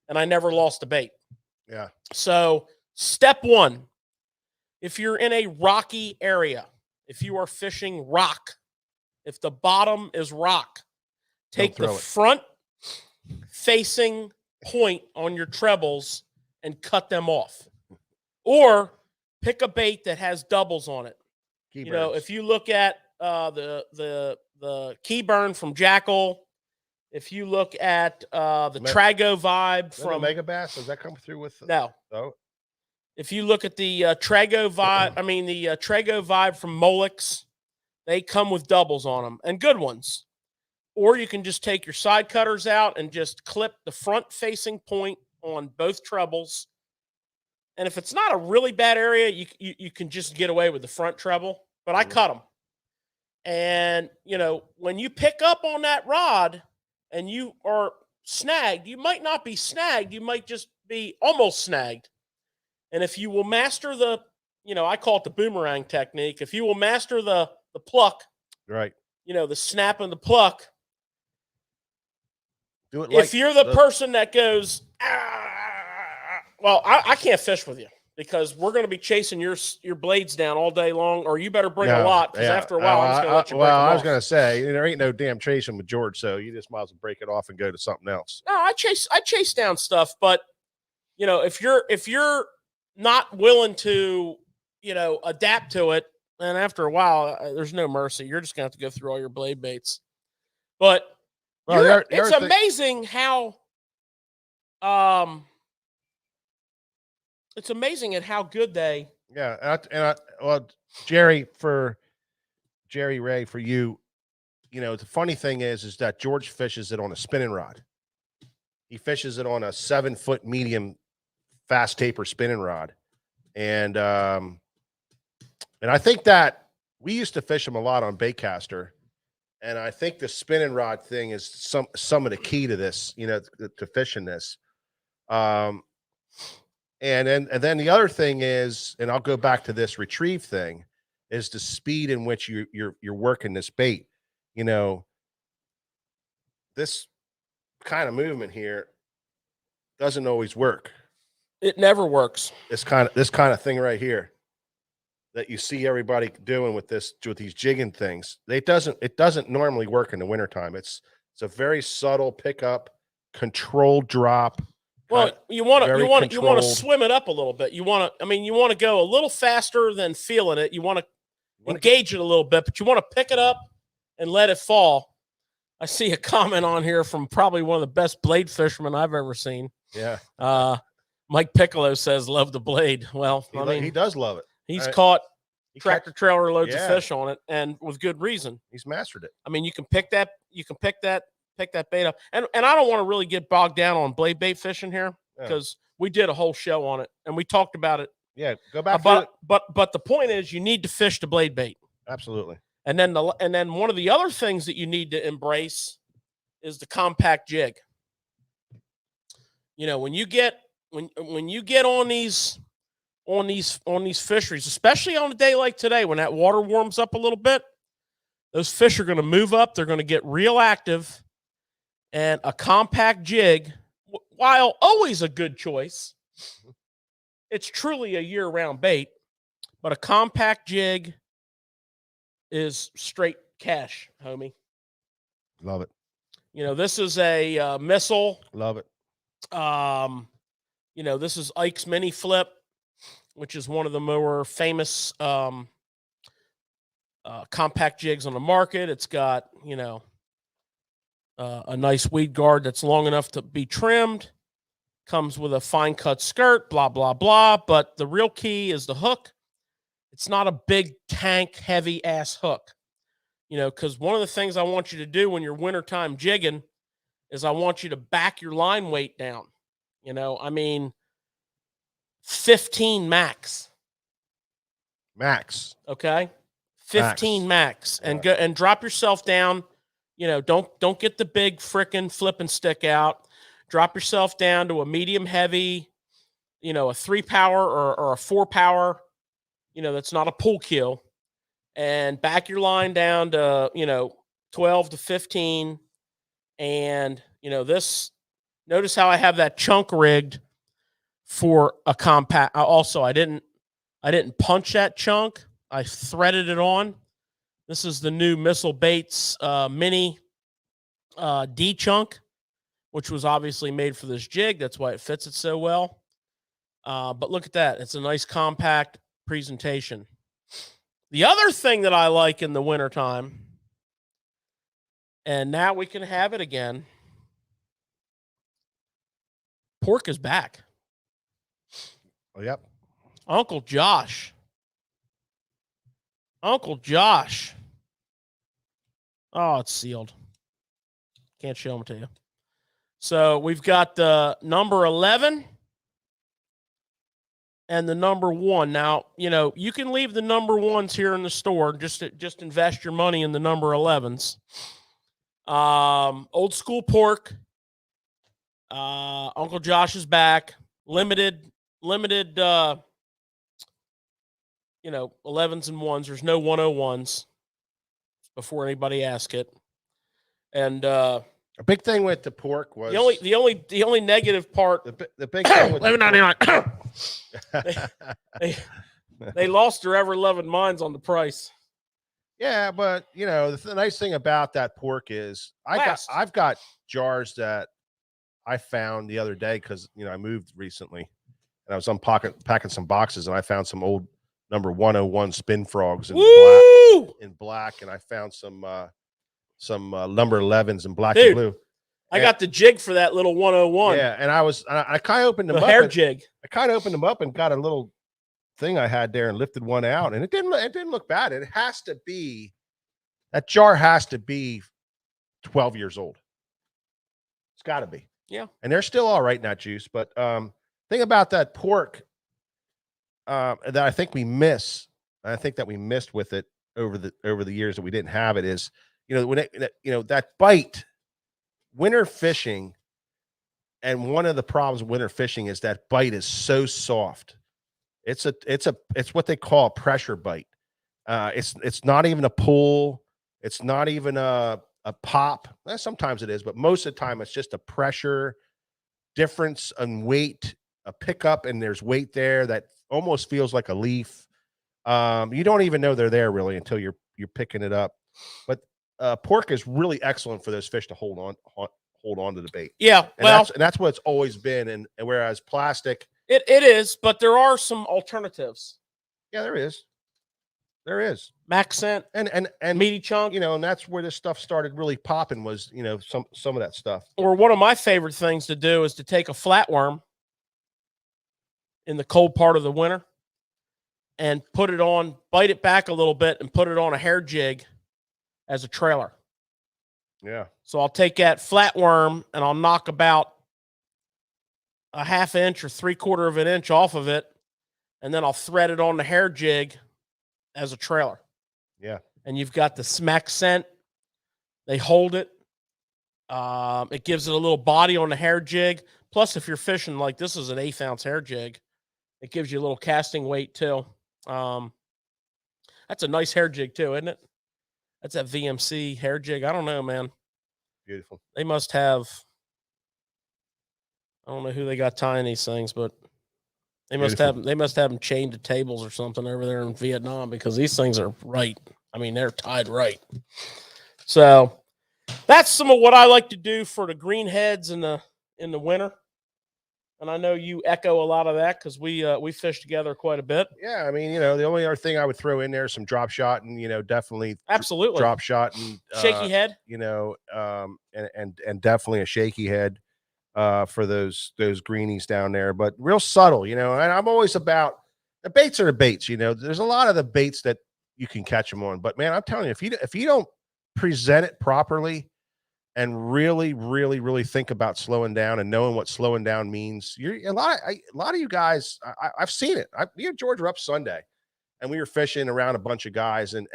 and I never lost a bait. Yeah. So step one, if you're in a rocky area, if you are fishing rock, if the bottom is rock, take the front facing point on your trebles and cut them off. Or pick a bait that has doubles on it. You know, if you look at the key burn from Jackal, if you look at the Trago Vibe from Megabass, does that come through with? No. Oh. If you look at the Trago Vibe, the Trago Vibe from Molex, they come with doubles on them and good ones. Or you can just take your side cutters out and just clip the front facing point on both trebles. And if it's not a really bad area, you can just get away with the front treble. But I cut them. And, you know, when you pick up on that rod and you are snagged, you might not be snagged. You might just be almost snagged. And if you will master the, you know, I call it the boomerang technique. If you will master the pluck, right, you know, the snap and the pluck. Do it. Like if you're the person that goes, well, I can't fish with you because we're going to be chasing your blades down all day long, or you better bring a lot because after a while I'm just going to let you break them off. I was going to say there ain't no damn chasing with George, so you just might as well break it off and go to something else. No, I chase down stuff, but you know, if you're not willing to, you know, adapt to it, and after a while, there's no mercy. You're just gonna have to go through all your blade baits. But Well, it's amazing how it's amazing at how good they. Yeah, well, Jerry Ray, for you, the funny thing is that George fishes it on a spinning rod. He fishes it on a 7-foot medium fast taper spinning rod, and I think that we used to fish them a lot on baitcaster, and I think the spinning rod thing is some of the key to this, to fishing this. And then the other thing is, and I'll go back to this retrieve thing, is the speed in which you're working this bait. This kind of movement here doesn't always work. It never works. This kind of thing right here that you see everybody doing with these jigging things. It doesn't normally work in the wintertime. It's a very subtle pickup, controlled drop. Well, you want to swim it up a little bit. You want to go a little faster than feeling it. You want to engage it a little bit, but you want to pick it up and let it fall. I see a comment on here from probably one of the best blade fishermen I've ever seen. Yeah. Mike Piccolo says, "Love the blade." Well, he does love it. He's caught tractor trailer loads of fish on it, and with good reason. He's mastered it. I mean, you can pick that bait up, and I don't want to really get bogged down on blade bait fishing here because we did a whole show on it and we talked about it. Yeah, go back. But the point is, you need to fish the blade bait. Absolutely. And then one of the other things that you need to embrace is the compact jig. When you get on these fisheries, especially on a day like today when that water warms up a little bit, those fish are going to move up. They're going to get real active, and a compact jig, while always a good choice, it's truly a year-round bait, but a compact jig is straight cash, homie. Love it. This is a missile. Love it. This is Ike's Mini Flip, which is one of the more famous compact jigs on the market. It's got, a nice weed guard that's long enough to be trimmed. Comes with a fine cut skirt, blah, blah, blah. But the real key is the hook. It's not a big tank, heavy ass hook, because one of the things I want you to do when you're wintertime jigging is I want you to back your line weight down. 15 max. Max. Okay. 15 max. And go and drop yourself down. Don't get the big frickin' flipping stick out. Drop yourself down to a medium heavy, a 3 power or a 4 power, that's not a pull kill, and back your line down to, 12 to 15. And, notice how I have that chunk rigged for a compact. Also, I didn't punch that chunk. I threaded it on. This is the new Missile Baits mini D chunk, which was obviously made for this jig. That's why it fits it so well. But look at that. It's a nice compact presentation. The other thing that I like in the wintertime, and now we can have it again, pork is back. Oh, yep. Uncle Josh. Oh, it's sealed. Can't show them to you. So we've got the number 11 and the number 1. Now, you can leave the number 1s here in the store. Just invest your money in the number 11s. Old school pork. Uncle Josh is back. Limited 11s and 1s. There's no 101s before anybody asks it. And a big thing with the pork was the only negative part. The big thing with they lost their ever loving minds on the price. Yeah, but the nice thing about that pork is I've got jars that I found the other day because I moved recently and I was packing some boxes and I found some old number 101 spin frogs in Woo! black, and I found some number 11s in black Dude, and blue. I got the jig for that little 101. Yeah, and I kind of opened them The up. hair jig. I kind of opened them up and got a little thing I had there and lifted one out, and it didn't look bad. It has to be, that jar has to be 12 years old. It's got to be. Yeah. And they're still all right in that juice. But thing about that pork that I think we miss, I think that we missed with it over the years that we didn't have it is, when that bite, winter fishing, and one of the problems with winter fishing is that bite is so soft. It's what they call a pressure bite. It's not even a pull. It's not even a pop. Sometimes it is, but most of the time it's just a pressure difference in weight, a pickup, and there's weight there that almost feels like a leaf. You don't even know they're there really until you're picking it up. But pork is really excellent for those fish to hold on to the bait. Yeah, and that's what it's always been. And whereas plastic, it is, but there are some alternatives. Yeah, there is. Max scent and meaty chunk, and that's where this stuff started really popping was, some of that stuff. Or one of my favorite things to do is to take a flatworm in the cold part of the winter and put it on, bite it back a little bit and put it on a hair jig as a trailer. Yeah. So I'll take that flatworm and I'll knock about a ½ inch or 3/4 of an inch off of it, and then I'll thread it on the hair jig as a trailer. Yeah. And you've got the smack scent. They hold it. It gives it a little body on the hair jig. Plus, if you're fishing, like this is an 1/8 ounce hair jig, it gives you a little casting weight too. That's a nice hair jig too, isn't it? That's that VMC hair jig. I don't know, man. Beautiful. They must have, I don't know who they got tying these things, but they must have them chained to tables or something over there in Vietnam, because these things are right. I mean, they're tied right. So that's some of what I like to do for the greenheads in the winter. And I know you echo a lot of that because we fish together quite a bit. Yeah, I mean, the only other thing I would throw in there is some drop shot, and absolutely drop shot and shaky head. And definitely a shaky head for those greenies down there, but real subtle, and I'm always about the baits are the baits. There's a lot of the baits that you can catch them on, but man, I'm telling you, if you don't present it properly and really, really, really think about slowing down and knowing what slowing down means, a lot of you guys, I've seen it. Me and George were up Sunday, and we were fishing around a bunch of guys, and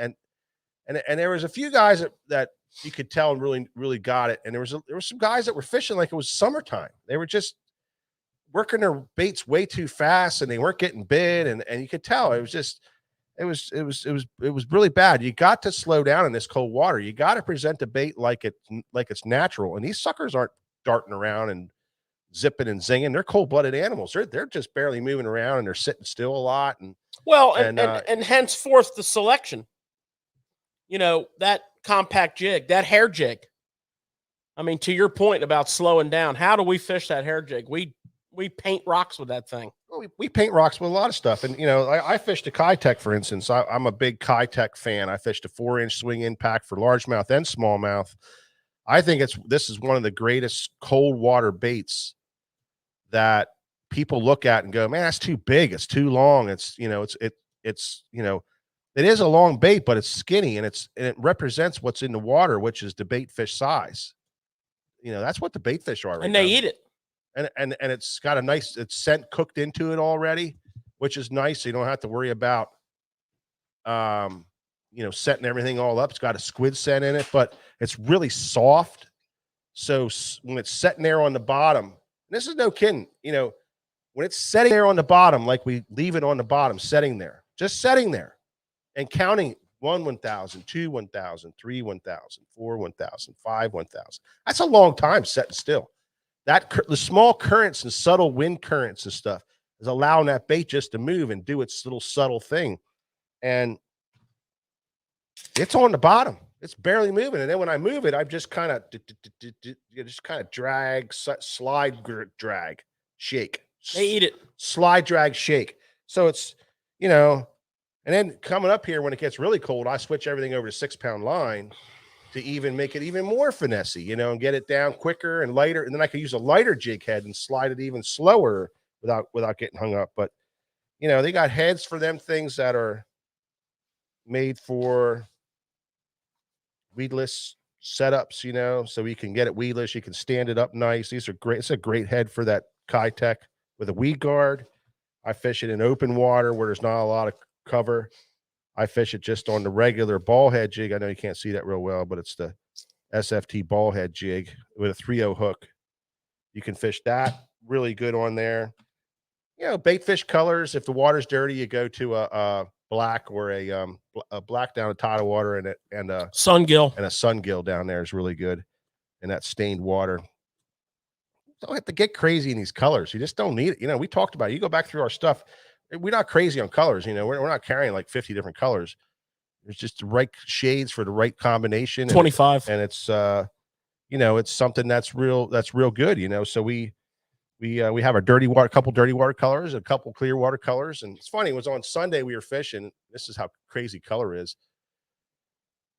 there was a few guys that you could tell really, really got it, and there were some guys that were fishing like it was summertime. They were just working their baits way too fast, and they weren't getting bid, and you could tell it was really bad. You got to slow down in this cold water. You got to present the bait like it's natural. And these suckers aren't darting around and zipping and zinging. They're cold-blooded animals. They're just barely moving around, and they're sitting still a lot. And henceforth the selection. That compact jig, that hair jig. I mean, to your point about slowing down, how do we fish that hair jig? We paint rocks with that thing. We paint rocks with a lot of stuff. And, I fished a Kitech, for instance. I'm a big Kitech fan. I fished a 4-inch swing impact for largemouth and smallmouth. I think this is one of the greatest cold water baits that people look at and go, man, that's too big. It's too long. It is a long bait, but it's skinny, and it represents what's in the water, which is the bait fish size. That's what the bait fish are. And they eat it. And it's got it's scent cooked into it already, which is nice. So you don't have to worry about, setting everything all up. It's got a squid scent in it, but it's really soft. So when it's sitting there on the bottom, this is no kidding, when it's sitting there on the bottom, like we leave it on the bottom, just setting there and counting 1, 1,000, 2, 1,000, 3, 1,000, 4, 1,000, 5, 1,000. That's a long time sitting still. The small currents and subtle wind currents and stuff is allowing that bait just to move and do its little subtle thing. And it's on the bottom. It's barely moving. And then when I move it, I just kind of drag, slide, drag, shake. They eat it. Slide, drag, shake. So it's, And then coming up here, when it gets really cold, I switch everything over to 6-pound line to even make it even more finessey, you know, and get it down quicker and lighter. And then I could use a lighter jig head and slide it even slower without getting hung up. But, you know, they got heads for them things that are made for weedless setups, you know, so you can get it weedless. You can stand it up nice. These are great. It's a great head for that Kitech with a weed guard. I fish it in open water where there's not a lot of cover. I fish it just on the regular ball head jig. I know you can't see that real well, but it's the SFT ball head jig with a 3/0 hook. You can fish that really good on there. You know, bait fish colors. If the water's dirty, you go to a black or a black down in tidal water and a Sungill. And a sungill down there is really good in that stained water. Don't have to get crazy in these colors. You just don't need it. You know, we talked about it. You go back through our stuff. We're not crazy on colors. You know, we're not carrying like 50 different colors. There's just the right shades for the right combination. 25. And it's you know, it's something that's real good, you know. So we have our dirty water, a couple dirty water colors, a couple clear water colors. And it's funny, it was on Sunday we were fishing. This is how crazy color is.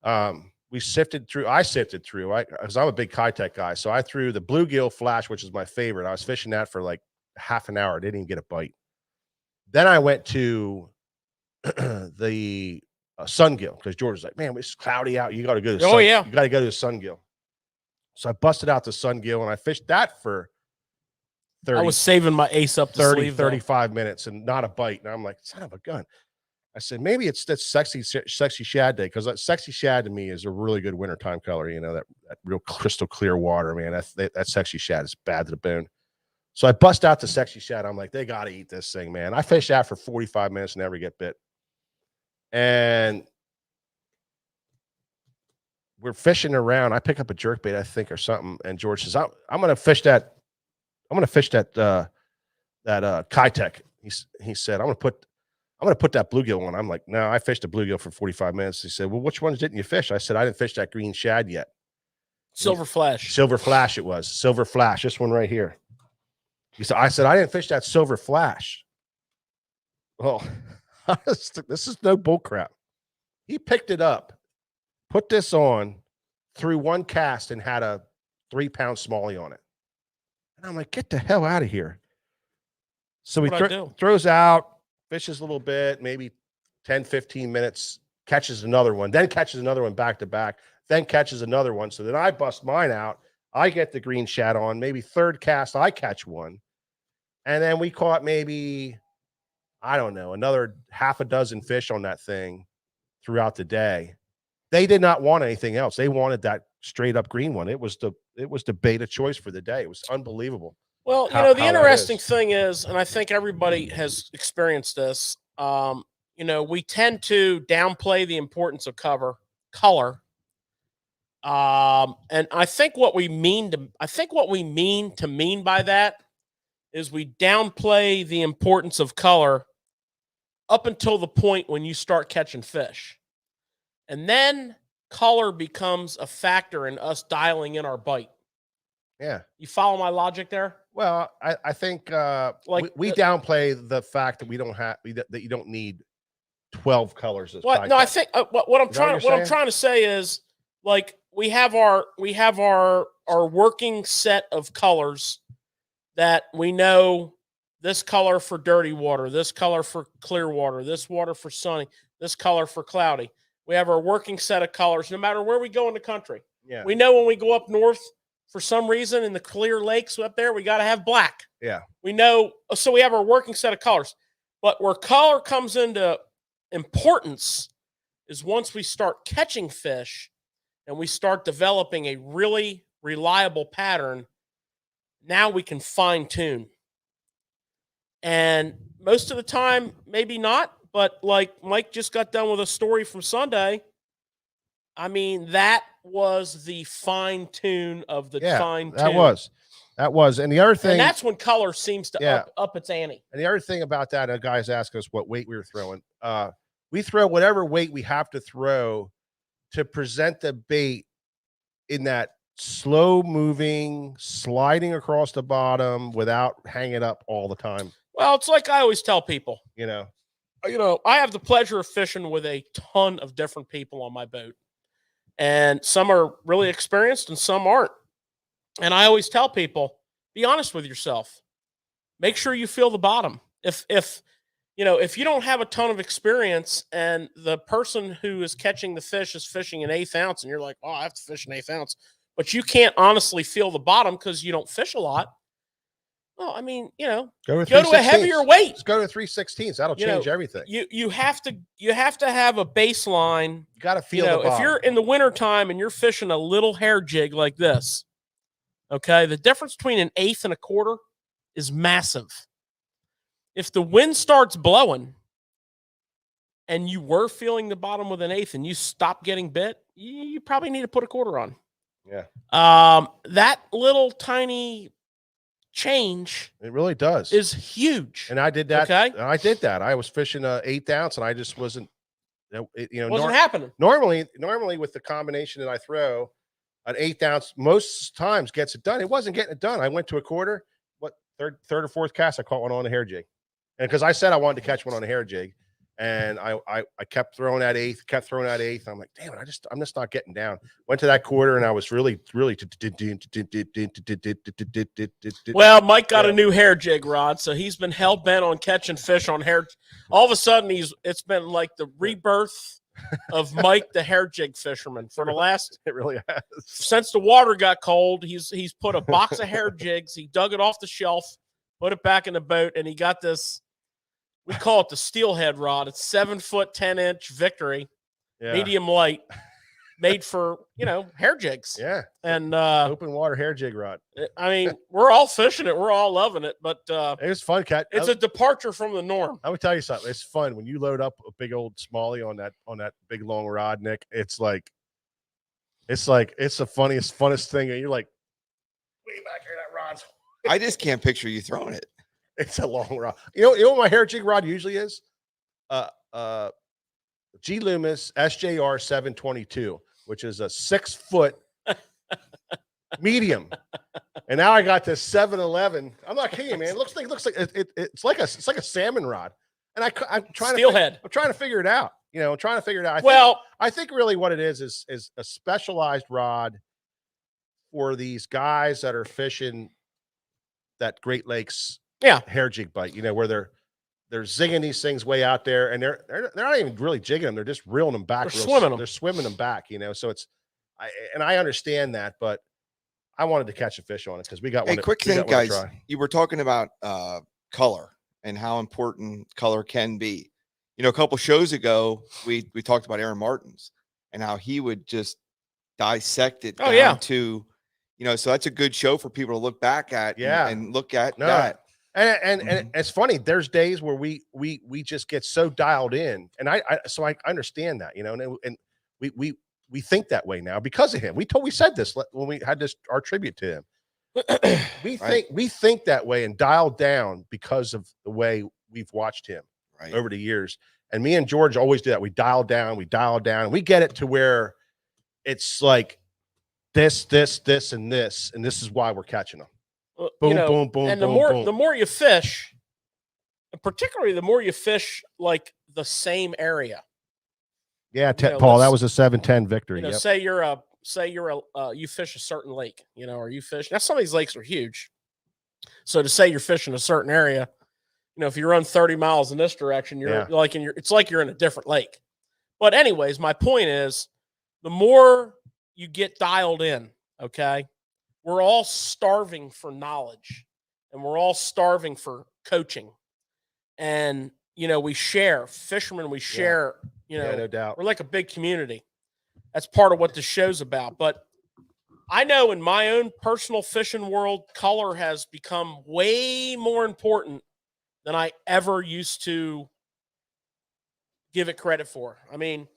I sifted through, because I'm a big Kitech guy. So I threw the bluegill flash, which is my favorite. I was fishing that for like half an hour. Didn't even get a bite. Then I went to the sungill because George was like, man, it's cloudy out. You got to go to yeah. You got to go to the sungill. So I busted out the sungill and I fished that for 30. I was saving my ace up the 30, sleeve, 35 minutes and not a bite. And I'm like, son of a gun. I said, maybe it's that sexy shad day, because that sexy shad to me is a really good wintertime color. You know, that real crystal clear water, man. That sexy shad is bad to the bone. So I bust out the sexy shad. I'm like, they got to eat this thing, man. I fished that for 45 minutes and never get bit. And we're fishing around. I pick up a jerkbait, I think, or something. And George says, I'm going to fish that. I'm going to fish that Kitech. He said, I'm going to put that bluegill on. I'm like, no, I fished a bluegill for 45 minutes. He said, well, which ones didn't you fish? I said, I didn't fish that green shad yet. Silver flash. Silver flash it was. Silver flash. This one right here. He said, I said, I didn't fish that silver flash. Well, this is no bull crap. He picked it up, put this on, threw one cast, and had a 3-pound smallie on it. And I'm like, get the hell out of here. So he throws out, fishes a little bit, maybe 10, 15 minutes, catches another one, then catches another one back to back, then catches another one. So then I bust mine out. I get the green shad on, maybe third cast, I catch one. And then we caught maybe, I don't know, another half a dozen fish on that thing throughout the day. They did not want anything else. They wanted that straight up green one. It was the bait of choice for the day. It was unbelievable. Well, you know, the interesting thing is, and I think everybody has experienced this, you know, we tend to downplay the importance of color. And I think what we mean to mean by that is we downplay the importance of color up until the point when you start catching fish. And then color becomes a factor in us dialing in our bite. Yeah. You follow my logic there? Well, I think we downplay the fact that we don't have that you don't need 12 colors. Well, no, I think what I'm trying to say is, like, we have our working set of colors that we know, this color for dirty water, this color for clear water, this water for sunny, this color for cloudy. We have our working set of colors no matter where we go in the country. Yeah. We know when we go up north, for some reason, in the clear lakes up there, we got to have black. Yeah. We know, so we have our working set of colors. But where color comes into importance is once we start catching fish and we start developing a really reliable pattern. Now we can fine tune. And most of the time, maybe not, but like Mike just got done with a story from Sunday. I mean, that was the fine tune of the fine tune. That was. And the other thing, and that's when color seems to up its ante. And the other thing about that, guys ask us what weight we were throwing. We throw whatever weight we have to throw to present the bait in that slow moving, sliding across the bottom without hanging up all the time. Well, it's like I always tell people, you know, I have the pleasure of fishing with a ton of different people on my boat. And some are really experienced and some aren't. And I always tell people, be honest with yourself. Make sure you feel the bottom. If you don't have a ton of experience and the person who is catching the fish is fishing an 1/8 ounce and you're like, oh, I have to fish an 1/8 ounce, but you can't honestly feel the bottom because you don't fish a lot. Well, I mean, go to a heavier weight. Just go to 3/16. That'll change everything. You have to have a baseline. You got to feel the bottom. If you're in the wintertime and you're fishing a little hair jig like this, okay, the difference between an 1/8 and a 1/4 is massive. If the wind starts blowing and you were feeling the bottom with an 1/8 and you stop getting bit, you probably need to put a 1/4 on. Yeah. That little tiny change, it really does, is huge. And I did that. Okay? I did that. I was fishing a 1/8 ounce and I just wasn't, wasn't happening. Normally with the combination that I throw, an 1/8 ounce most times gets it done. It wasn't getting it done. I went to a 1/4. Third or fourth cast, I caught one on a hair jig. And because I said I wanted to catch one on a hair jig, and I kept throwing that 1/8, I'm like, damn it, I'm just not getting down. Went to that 1/4 and I was really. Well, Mike got a new hair jig rod, so he's been hell bent on catching fish on hair. All of a sudden, it's been like the rebirth of Mike, the hair jig fisherman, for the last. It really has. Since the water got cold, he's put a box of hair jigs. He dug it off the shelf, put it back in the boat, and he got this. We call it the Steelhead Rod. It's 7 foot 10 inch Victory, medium light, made for hair jigs. Yeah, and open water hair jig rod. I mean, we're all fishing it. We're all loving it, but it was fun, Cat. It's a departure from the norm. I would tell you something. It's fun when you load up a big old smallie on that big long rod, Nick. It's the funnest thing, and you're like, way back here, that rod's. I just can't picture you throwing it. It's a long rod. You know what my hair jig rod usually is? G Loomis SJR 722, which is a 6 foot medium. And now I got this 711. I'm not kidding, man. It looks like it's like a salmon rod. And I'm trying Steelhead. I'm trying to figure it out. I'm trying to figure it out. I think really what it is a specialized rod for these guys that are fishing that Great Lakes hair jig bite, where they're zigging these things way out there, and they're not even really jigging them; they're just reeling them back. They're swimming them back, So I understand that, but I wanted to catch a fish on it because we got one. Hey, quick thing, guys. You were talking about color and how important color can be. A couple shows ago, we talked about Aaron Martins and how he would just dissect it down to, so that's a good show for people to look back at and look at that. And it's funny. There's days where we just get so dialed in, and I understand that, and we think that way now because of him. We said this when we had our tribute to him. we think that way and dialed down because of the way we've watched him over the years. And me and George always do that. We dial down, and we get it to where it's like this, and this is why we're catching them. Boom, boom, boom, and boom, the more you fish, and particularly the more you fish like the same area. Yeah, Paul, that was a 710 Victory. Say you fish a certain lake, or you fish. Now some of these lakes are huge, so to say you're fishing a certain area, if you run 30 miles in this direction, it's like you're in a different lake. But anyways, my point is, the more you get dialed in, okay. We're all starving for knowledge, and we're all starving for coaching. And, we share, fishermen, we share, no doubt. We're like a big community. That's part of what the show's about. But I know in my own personal fishing world, color has become way more important than I ever used to give it credit for. I mean,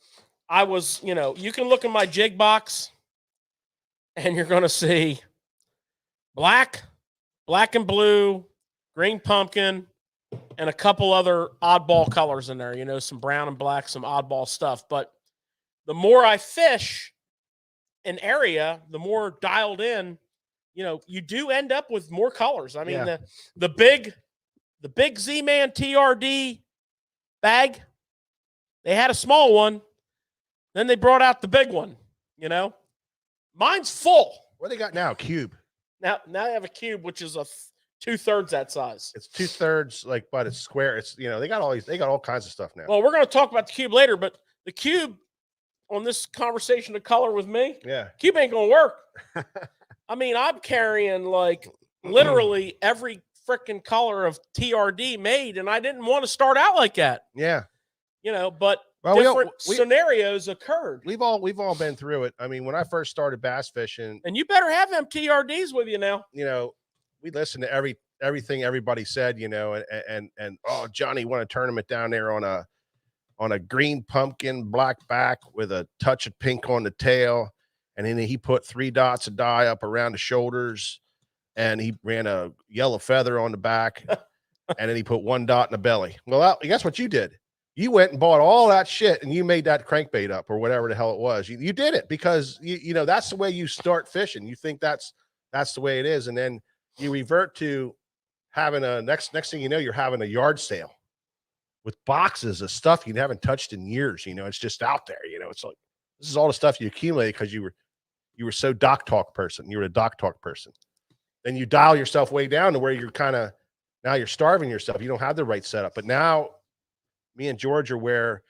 I was, you can look in my jig box and you're going to see black and blue, green pumpkin, and a couple other oddball colors in there, some brown and black, some oddball stuff. But the more I fish an area, the more dialed in, you do end up with more colors. I mean, the big Z-Man TRD bag. They had a small one. Then they brought out the big one, you know. Mine's full. What they got now? Cube. Now they have a cube, which is a 2/3 that size. It's 2/3, like, but it's square. It's, you know, they got all kinds of stuff now. Well, we're going to talk about the cube later, but the cube on this conversation of color with me, yeah. cube ain't going to work. I mean, I'm carrying like literally every freaking color of TRD made, and I didn't want to start out like that. Yeah. You know, but well, different scenarios occurred. We've all been through it. I mean, when I first started bass fishing, and you better have them TRDs with you now. You know, we listened to everything everybody said, you know, and oh, Johnny won a tournament down there on a green pumpkin black back with a touch of pink on the tail, and then he put 3 dots of dye up around the shoulders, and he ran a yellow feather on the back, and then he put 1 dot in the belly. Well, guess what you did? You went and bought all that shit, and you made that crankbait up or whatever the hell it was. You did it because you know that's the way you start fishing. You think that's the way it is, and then you revert to having a next thing you know, you're having a yard sale with boxes of stuff you haven't touched in years. You know, it's just out there. You know, it's like this is all the stuff you accumulated because you were so doc talk person. You were a doc talk person. Then you dial yourself way down to where you're kind of now you're starving yourself. You don't have the right setup. But now me and George are where,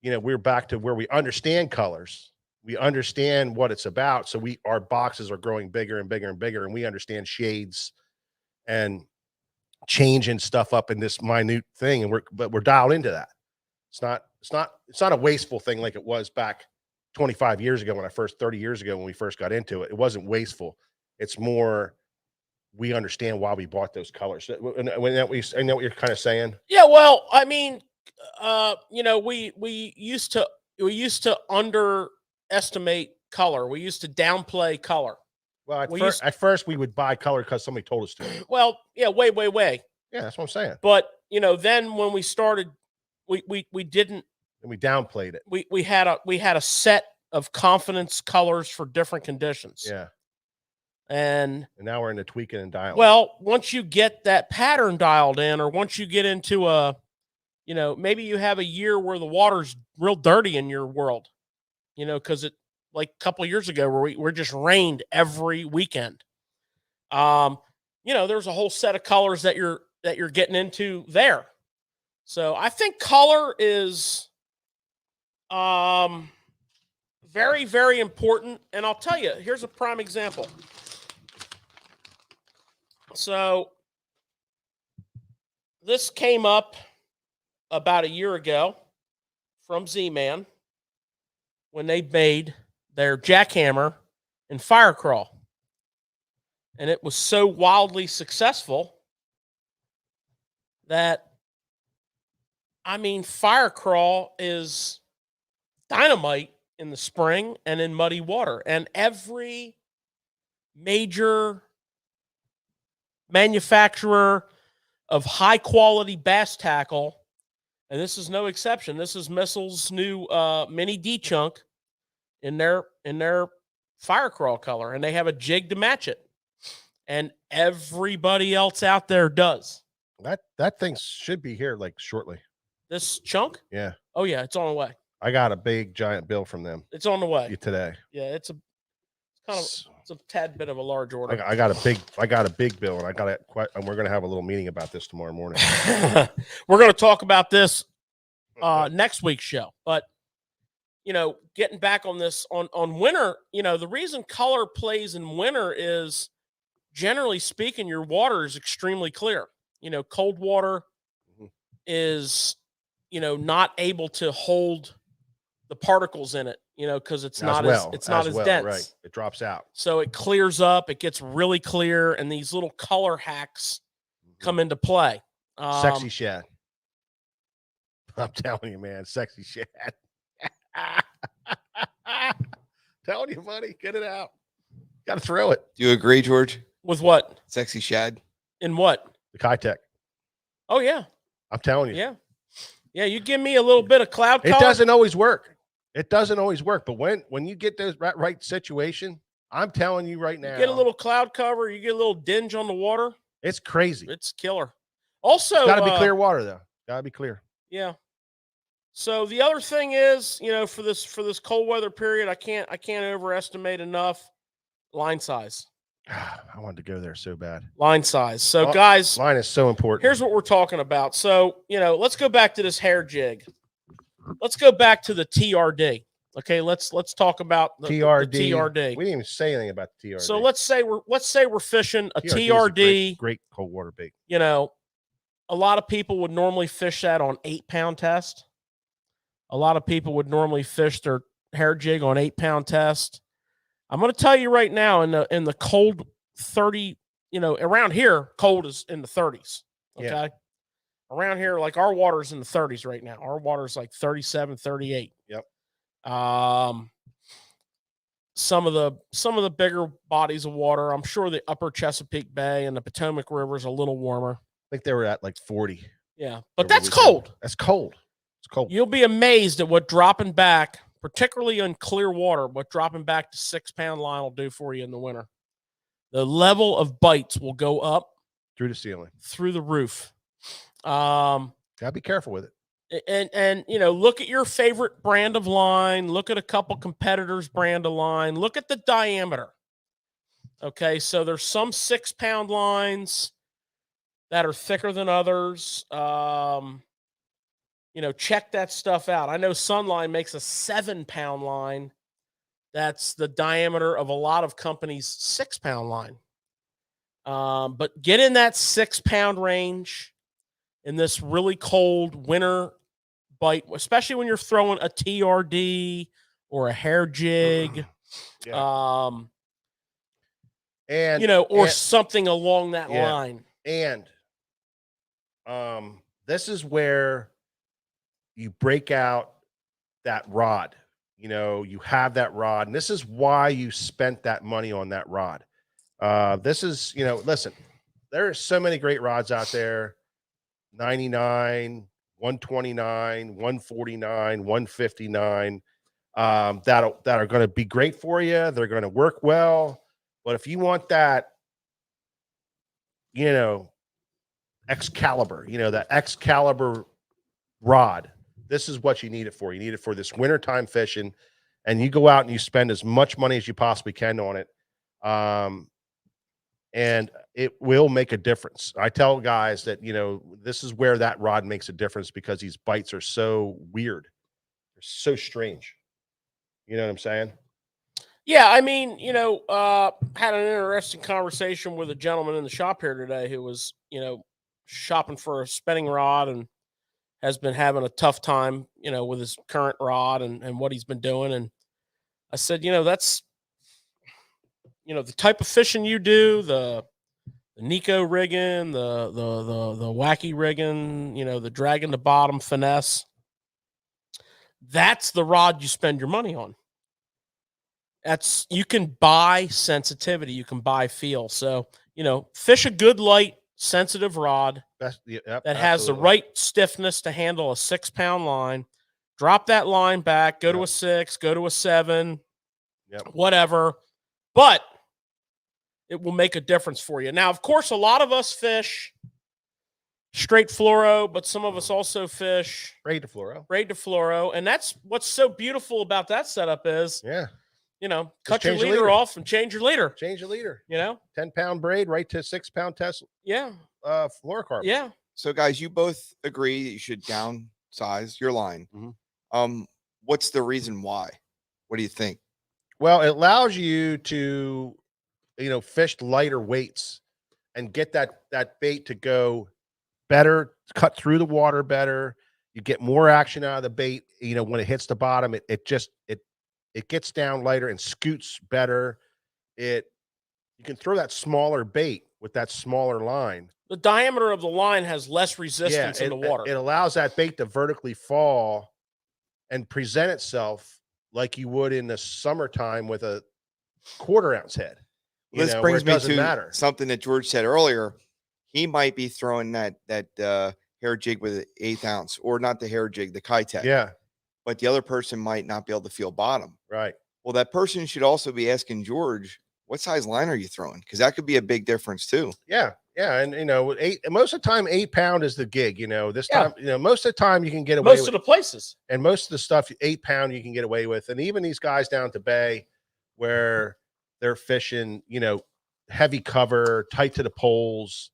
you know, we're back to where we understand colors. We understand what it's about. So our boxes are growing bigger and bigger and bigger, and we understand shades and changing stuff up in this minute thing. And we're dialed into that. It's not a wasteful thing like it was back 25 years ago 30 years ago when we first got into it. It wasn't wasteful. It's more, we understand why we bought those colors. And I know what you're kind of saying. Yeah. Well, I mean, you know, we used to underestimate color. We used to downplay color. Well, at first we would buy color because somebody told us to. Well, yeah, way. Yeah, that's what I'm saying. But you know, then when we started, we didn't. And we downplayed it. We had a set of confidence colors for different conditions. Yeah. And now we're into tweaking and dialing. Well, once you get that pattern dialed in, or once you get into you know, maybe you have a year where the water's real dirty in your world, you know, because it like a couple of years ago where we're just rained every weekend. You know, there's a whole set of colors that you're getting into there. So I think color is very, very important. And I'll tell you, here's a prime example. So this came up about a year ago from Z-Man when they made their jackhammer and fire crawl. And it was so wildly successful that, I mean, fire crawl is dynamite in the spring and in muddy water. And every major manufacturer of high quality bass tackle, and this is no exception. This is Missile's new mini D chunk in their fire crawl color, and they have a jig to match it. And everybody else out there does. That thing should be here like shortly. This chunk? Yeah. Oh yeah, it's on the way. I got a big giant bill from them. It's on the way today. Yeah, it's a tad bit of a large order. I got a big bill, and and we're gonna have a little meeting about this tomorrow morning. We're gonna talk about this next week's show. But you know, getting back on this on winter, you know, the reason color plays in winter is, generally speaking, your water is extremely clear. You know, cold water is, you know, not able to hold the particles in it, you know, because it's not as dense. Right. It drops out. So it clears up, it gets really clear, and these little color hacks come into play. Sexy Shad. I'm telling you, man, sexy Shad. Telling you, buddy, get it out. Got to throw it. Do you agree, George? With what? Sexy Shad. In what? The Kitech. Oh yeah. I'm telling you. Yeah. Yeah, you give me a little bit of cloud color. It doesn't always work. But when you get those right situation, I'm telling you right now. You get a little cloud cover, you get a little dinge on the water. It's crazy. It's killer. Also, got to be clear water though. Got to be clear. Yeah. So the other thing is, for this cold weather period, I can't overestimate enough line size. I wanted to go there so bad. Line size. So guys, line is so important. Here's what we're talking about. So, let's go back to this hair jig. Let's go back to the TRD. Okay, let's talk about the TRD. We didn't even say anything about the TRD. So let's say we're fishing a TRD. Great cold water bait. A lot of people would normally fish that on 8-pound test. A lot of people would normally fish their hair jig on 8-pound test. I'm going to tell you right now, in the cold 30, around here, cold is in the 30s. Okay. Yeah. Around here, like our water's in the 30s right now. Our water's like 37, 38. Yep. Some of the bigger bodies of water, I'm sure the upper Chesapeake Bay and the Potomac River is a little warmer. I think they were at like 40. Yeah. But that's cold. That's cold. It's cold. You'll be amazed at what dropping back, particularly in clear water, what dropping back to 6-pound line will do for you in the winter. The level of bites will go up through the ceiling, through the roof. Gotta be careful with it. And look at your favorite brand of line. Look at a couple competitors' brand of line. Look at the diameter. Okay, so there's some 6-pound lines that are thicker than others. Check that stuff out. I know Sunline makes a 7-pound line. That's the diameter of a lot of companies' 6-pound line. But get in that 6-pound range in this really cold winter bite, especially when you're throwing a TRD or a hair jig, or something along that line. And this is where you break out that rod. You have that rod, and this is why you spent that money on that rod. This is, listen, there are so many great rods out there. 99, 129, 149, 159, that are going to be great for you. They're going to work well. But if you want that, Excalibur, that Excalibur rod, this is what you need it for. You need it for this wintertime fishing, and you go out and you spend as much money as you possibly can on it. And it will make a difference. I tell guys that, this is where that rod makes a difference, because these bites are so weird. They're so strange. You know what I'm saying? Yeah. I mean, had an interesting conversation with a gentleman in the shop here today who was, shopping for a spinning rod and has been having a tough time, with his current rod and what he's been doing. And I said, that's, the type of fishing you do, the Nico rigging, the wacky rigging, the dragging the bottom finesse. That's the rod you spend your money on. You can buy sensitivity, you can buy feel. So, fish a good light, sensitive rod that has the right stiffness to handle a 6-pound line. Drop that line back, go to a 6, go to a 7, whatever. But it will make a difference for you. Now, of course, a lot of us fish straight fluoro, but some of us also fish braid to fluoro. And that's what's so beautiful about that setup is, cut your leader off and change your leader. 10-pound braid right to 6-pound test. Yeah. Fluorocarbon. Yeah. So guys, you both agree that you should downsize your line. Mm-hmm. What's the reason why? What do you think? Well, it allows you to, fish lighter weights and get that bait to go better, cut through the water better. You get more action out of the bait. When it hits the bottom, it gets down lighter and scoots better. You can throw that smaller bait with that smaller line. The diameter of the line has less resistance in the water. It allows that bait to vertically fall and present itself like you would in the summertime with a 1/4-ounce head. This brings me to something that George said earlier. He might be throwing that hair jig with an 1/8 ounce, or not the hair jig, the Kitech. Yeah. But the other person might not be able to feel bottom. Right. Well, that person should also be asking George, what size line are you throwing? Because that could be a big difference too. Yeah. Yeah, and most of the time 8 pound is the gig. This Yeah. time, most of the time you can get away Most with, of the places. and most of the stuff 8 pound you can get away with, and even these guys down at the bay where they're fishing, heavy cover, tight to the poles,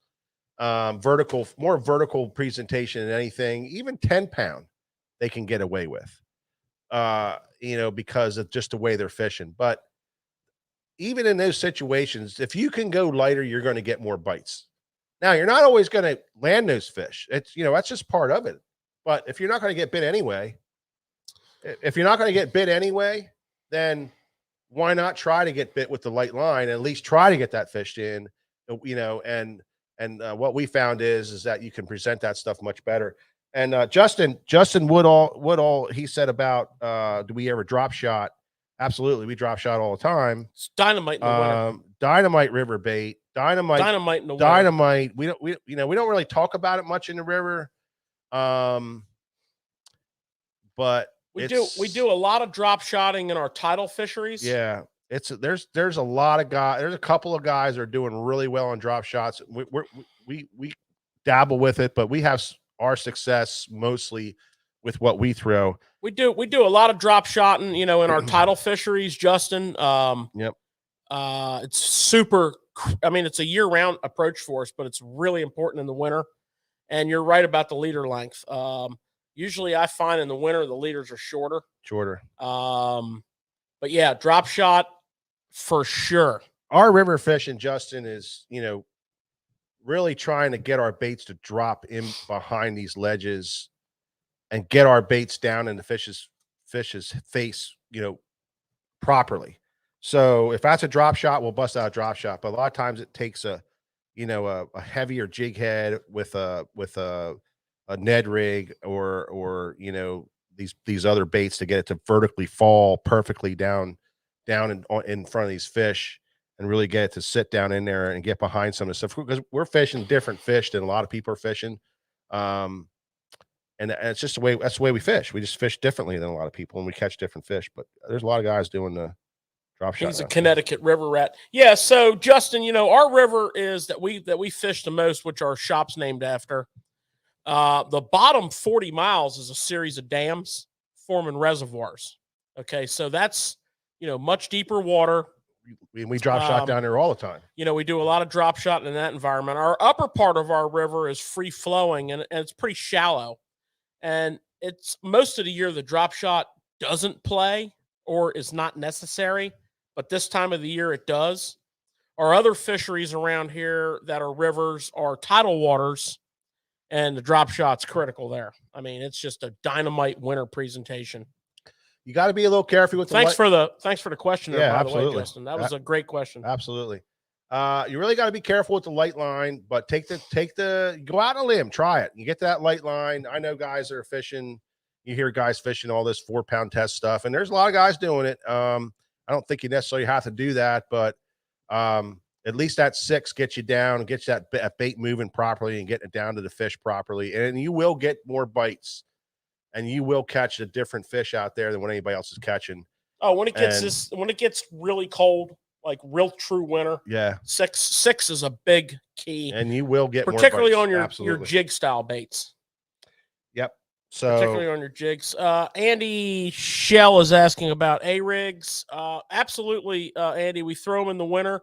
more vertical presentation than anything. Even 10 pound they can get away with, because of just the way they're fishing. But even in those situations, if you can go lighter, you're going to get more bites. Now, you're not always going to land those fish. It's, that's just part of it. But if you're not going to get bit anyway, then why not try to get bit with the light line and at least try to get that fish in, and what we found is that you can present that stuff much better. And Justin Woodall, he said about, do we ever drop shot? Absolutely. We drop shot all the time. It's dynamite in the winter. Dynamite river bait, dynamite in the winter. dynamite. We don't really talk about it much in the river. But we do a lot of drop shotting in our tidal fisheries. Yeah. There's a lot of guys. There's a couple of guys that are doing really well on drop shots. We dabble with it, but we have our success mostly with what we throw. We do a lot of drop shotting, in our tidal fisheries, Justin. Yep. It's super. I mean, it's a year-round approach for us, but it's really important in the winter. And you're right about the leader length. Usually, I find in the winter the leaders are shorter. But yeah, drop shot for sure. Our river fishing, Justin, is really trying to get our baits to drop in behind these ledges and get our baits down in the fish's face, properly. So if that's a drop shot, we'll bust out a drop shot. But a lot of times it takes a heavier jig head with a Ned rig or these other baits to get it to vertically fall perfectly down in front of these fish and really get it to sit down in there and get behind some of the stuff, because we're fishing different fish than a lot of people are fishing. And it's just that's the way we fish. We just fish differently than a lot of people, and we catch different fish. But there's a lot of guys doing the drop shot. He's a Connecticut river rat. Yeah. So Justin, our river is that we fish the most, which our shop's named after. The bottom 40 miles is a series of dams forming reservoirs. Okay. So that's, much deeper water. We drop shot down there all the time. We do a lot of drop shot in that environment. Our upper part of our river is free flowing and it's pretty shallow. And it's most of the year the drop shot doesn't play or is not necessary, but this time of the year it does. Our other fisheries around here that are rivers are tidal waters, and the drop shot's critical there. I mean, it's just a dynamite winter presentation. You got to be a little careful with thanks for the question there, yeah, by absolutely. the way, Justin. That was a great question. Absolutely. You really got to be careful with the light line, but go out on a limb, try it. You get that light line. I know guys that are fishing. You hear guys fishing all this 4-pound test stuff, and there's a lot of guys doing it. I don't think you necessarily have to do that, but at least that 6 gets you down and gets that bait moving properly and getting it down to the fish properly. And you will get more bites and you will catch a different fish out there than what anybody else is catching. Oh, when it gets really cold, like real true winter. Yeah. 6 is a big key. And you will get particularly more bites. On your jig style baits. Yep. So particularly on your jigs. Andy Shell is asking about A-rigs. Absolutely, Andy. We throw them in the winter.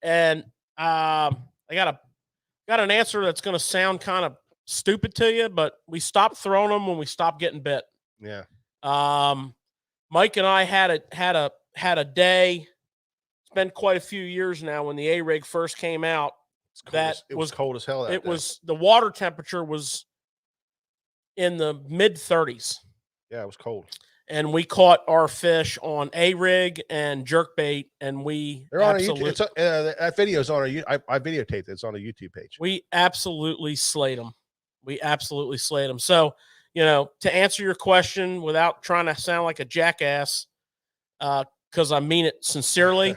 And I got an answer that's going to sound kind of stupid to you, but we stopped throwing them when we stopped getting bit. Yeah. Mike and I had a day. It's been quite a few years now when the A-rig first came out. It was cold as hell. The water temperature was in the mid 30s. Yeah, it was cold. And we caught our fish on A-rig and jerkbait, and they're on YouTube. That video's on I videotaped it. It's on a YouTube page. We absolutely slayed them. So, to answer your question without trying to sound like a jackass, because I mean it sincerely,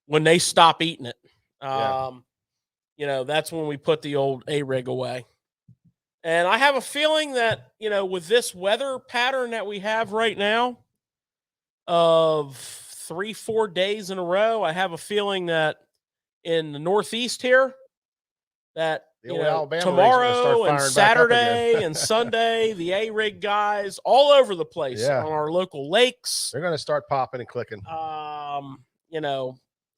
when they stop eating it, that's when we put the old A-rig away. And I have a feeling that, with this weather pattern that we have right now of 3-4 days in a row, I have a feeling that in the Northeast here, that The old Alabama rigs are gonna tomorrow start and firing back up Saturday again. and Sunday, the A-rig guys all over the place Yeah. on our local lakes. They're going to start popping and clicking. All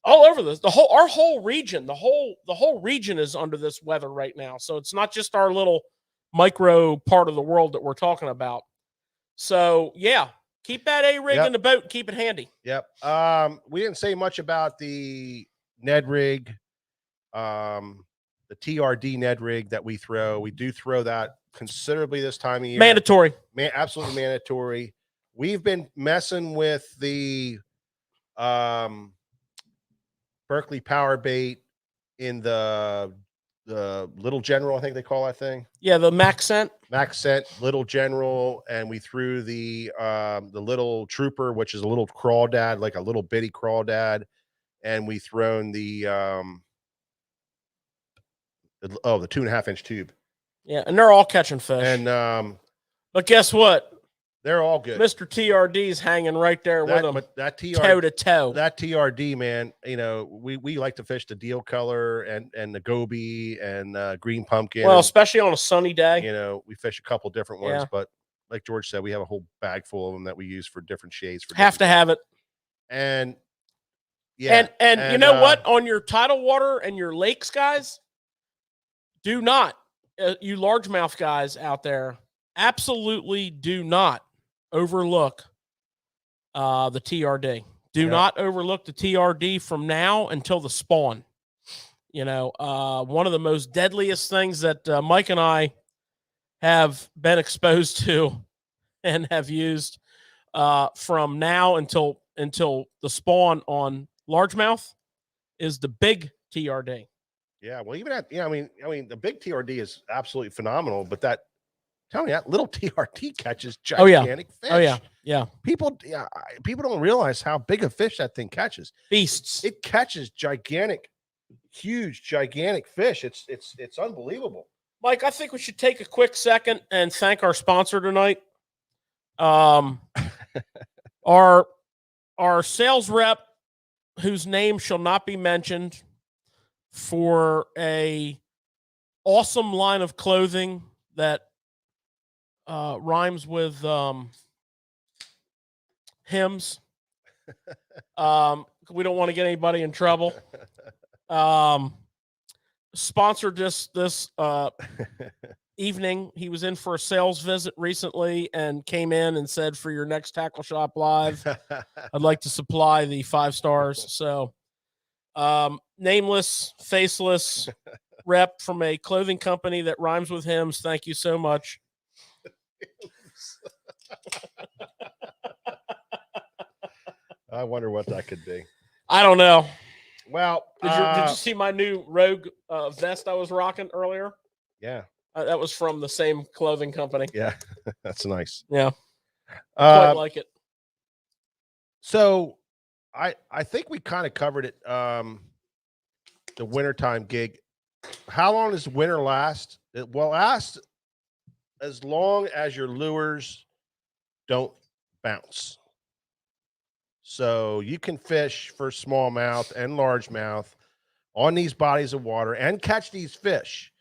over our whole region. The whole region is under this weather right now. So it's not just our little micro part of the world that we're talking about. So yeah, keep that A-rig in the boat and keep it handy. Yep. We didn't say much about the Ned rig, the TRD Ned rig that we throw. We do throw that considerably this time of year. Mandatory. Absolutely mandatory. We've been messing with the Berkeley power bait in the Little General, I think they call that thing. Yeah, the Maxcent Little General, and we threw the Little Trooper, which is a little crawdad, like a little bitty crawdad, and we thrown the 2.5-inch tube. Yeah, and they're all catching fish. And but guess what? They're all good. Mr. TRD's hanging right there with them. But that toe to toe. That TRD, man, we like to fish the deal color and the goby and green pumpkin. Well, especially on a sunny day. We fish a couple different ones, but like George said, we have a whole bag full of them that we use for different shades. Have to have it. And and you know what? On your tidal water and your lakes, guys, do not, you largemouth guys out there, absolutely do not overlook the TRD. Do not overlook the TRD from now until the spawn. One of the most deadliest things that Mike and I have been exposed to and have used from now until the spawn on largemouth is the big TRD. Yeah, well, even I mean, the big TRD is absolutely phenomenal, but that little TRD catches gigantic fish. Oh yeah. People don't realize how big a fish that thing catches. Beasts. It catches huge, gigantic fish. It's unbelievable. Mike, I think we should take a quick second and thank our sponsor tonight. Our sales rep, whose name shall not be mentioned, for a awesome line of clothing that rhymes with hymns. We don't want to get anybody in trouble. Sponsored this evening. He was in for a sales visit recently and came in and said, for your next Tackle Shop Live, I'd like to supply the 5 stars. So nameless, faceless rep from a clothing company that rhymes with hymns. Thank you so much. I wonder what that could be. I don't know. Well, did you see my new Rogue vest I was rocking earlier? Yeah. That was from the same clothing company. Yeah, that's nice. Yeah. Quite like it. So I think we kind of covered it. The wintertime gig. How long does winter last? It will last as long as your lures don't bounce. So you can fish for smallmouth and largemouth on these bodies of water and catch these fish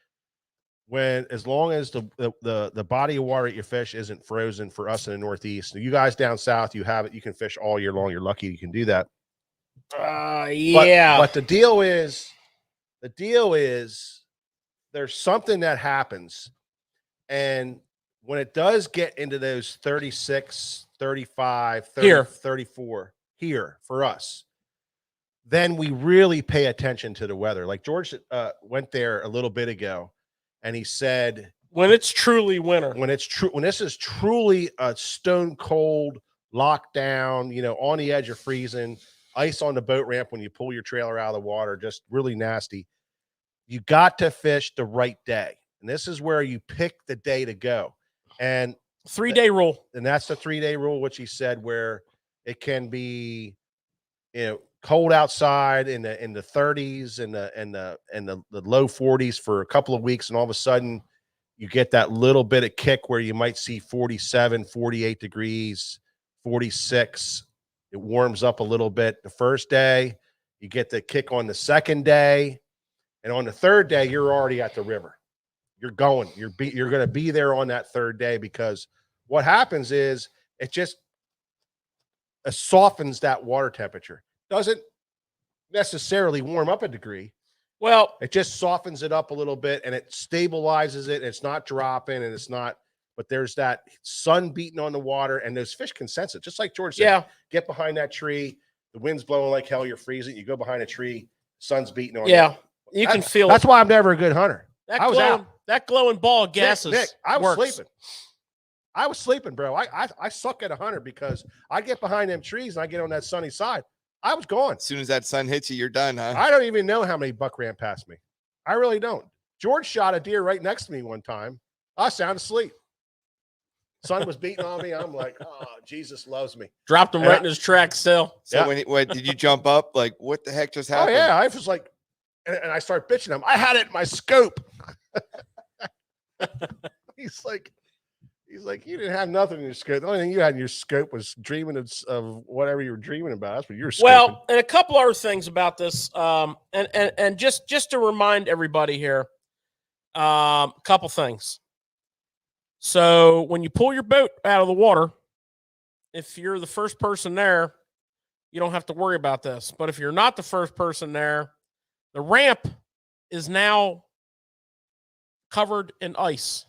as long as the body of water that you fish isn't frozen. For us in the Northeast, you guys down south, you have it. You can fish all year long. You're lucky you can do that. Yeah. But the deal is there's something that happens, and when it does get into those 36, 35, 30, 34 here for us, then we really pay attention to the weather. Like George went there a little bit ago, and he said, when it's truly winter, when this is truly a stone cold lockdown, on the edge of freezing, ice on the boat ramp when you pull your trailer out of the water, just really nasty. You got to fish the right day. And this is where you pick the day to go. And 3-day rule. And that's the 3-day rule, which he said, where it can be, cold outside in the 30s and the low 40s for a couple of weeks. And all of a sudden you get that little bit of kick where you might see 47, 48 degrees, 46. It warms up a little bit the first day. You get the kick on the second day. And on the third day, you're already at the river. You're going. You're going to be there on that third day, because what happens is it just softens that water temperature. Doesn't necessarily warm up a degree. Well, it just softens it up a little bit, and it stabilizes it. And it's not dropping, and it's not. But there's that sun beating on the water, and those fish can sense it. Just like George said, yeah. Get behind that tree. The wind's blowing like hell. You're freezing. You go behind a tree. Sun's beating on you. Yeah, you can feel That's it. why I'm never a good hunter. That I was glowing, out. that glowing ball of gases. Nick, I was works. sleeping. I was sleeping, bro. I suck at a hunter, because I get behind them trees and I get on that sunny side. I was gone. As soon as that sun hits you, you're done, huh? I don't even know how many buck ran past me. I really don't. George shot a deer right next to me one time. I was sound asleep. Sun was beating on me. I'm like, oh, Jesus loves me. Dropped him right in his track still. So when did you jump up? Like, what the heck just happened? Oh, yeah. I was like, and I start bitching him. I had it in my scope. He's like, you didn't have nothing in your scope. The only thing you had in your scope was dreaming of whatever you were dreaming about. That's what you were scoping. Well, and a couple other things about this. And just to remind everybody here, a couple things. So when you pull your boat out of the water, if you're the first person there, you don't have to worry about this. But if you're not the first person there, the ramp is now covered in ice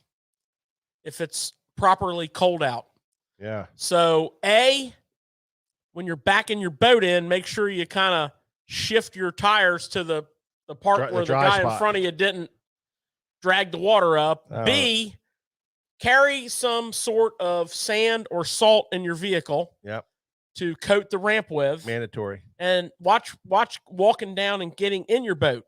if it's properly cold out. Yeah. So when you're backing your boat in, make sure you kind of shift your tires to the part where the guy in front of you didn't drag the water up. B, carry some sort of sand or salt in your vehicle. Yep. To coat the ramp with. Mandatory. And watch walking down and getting in your boat.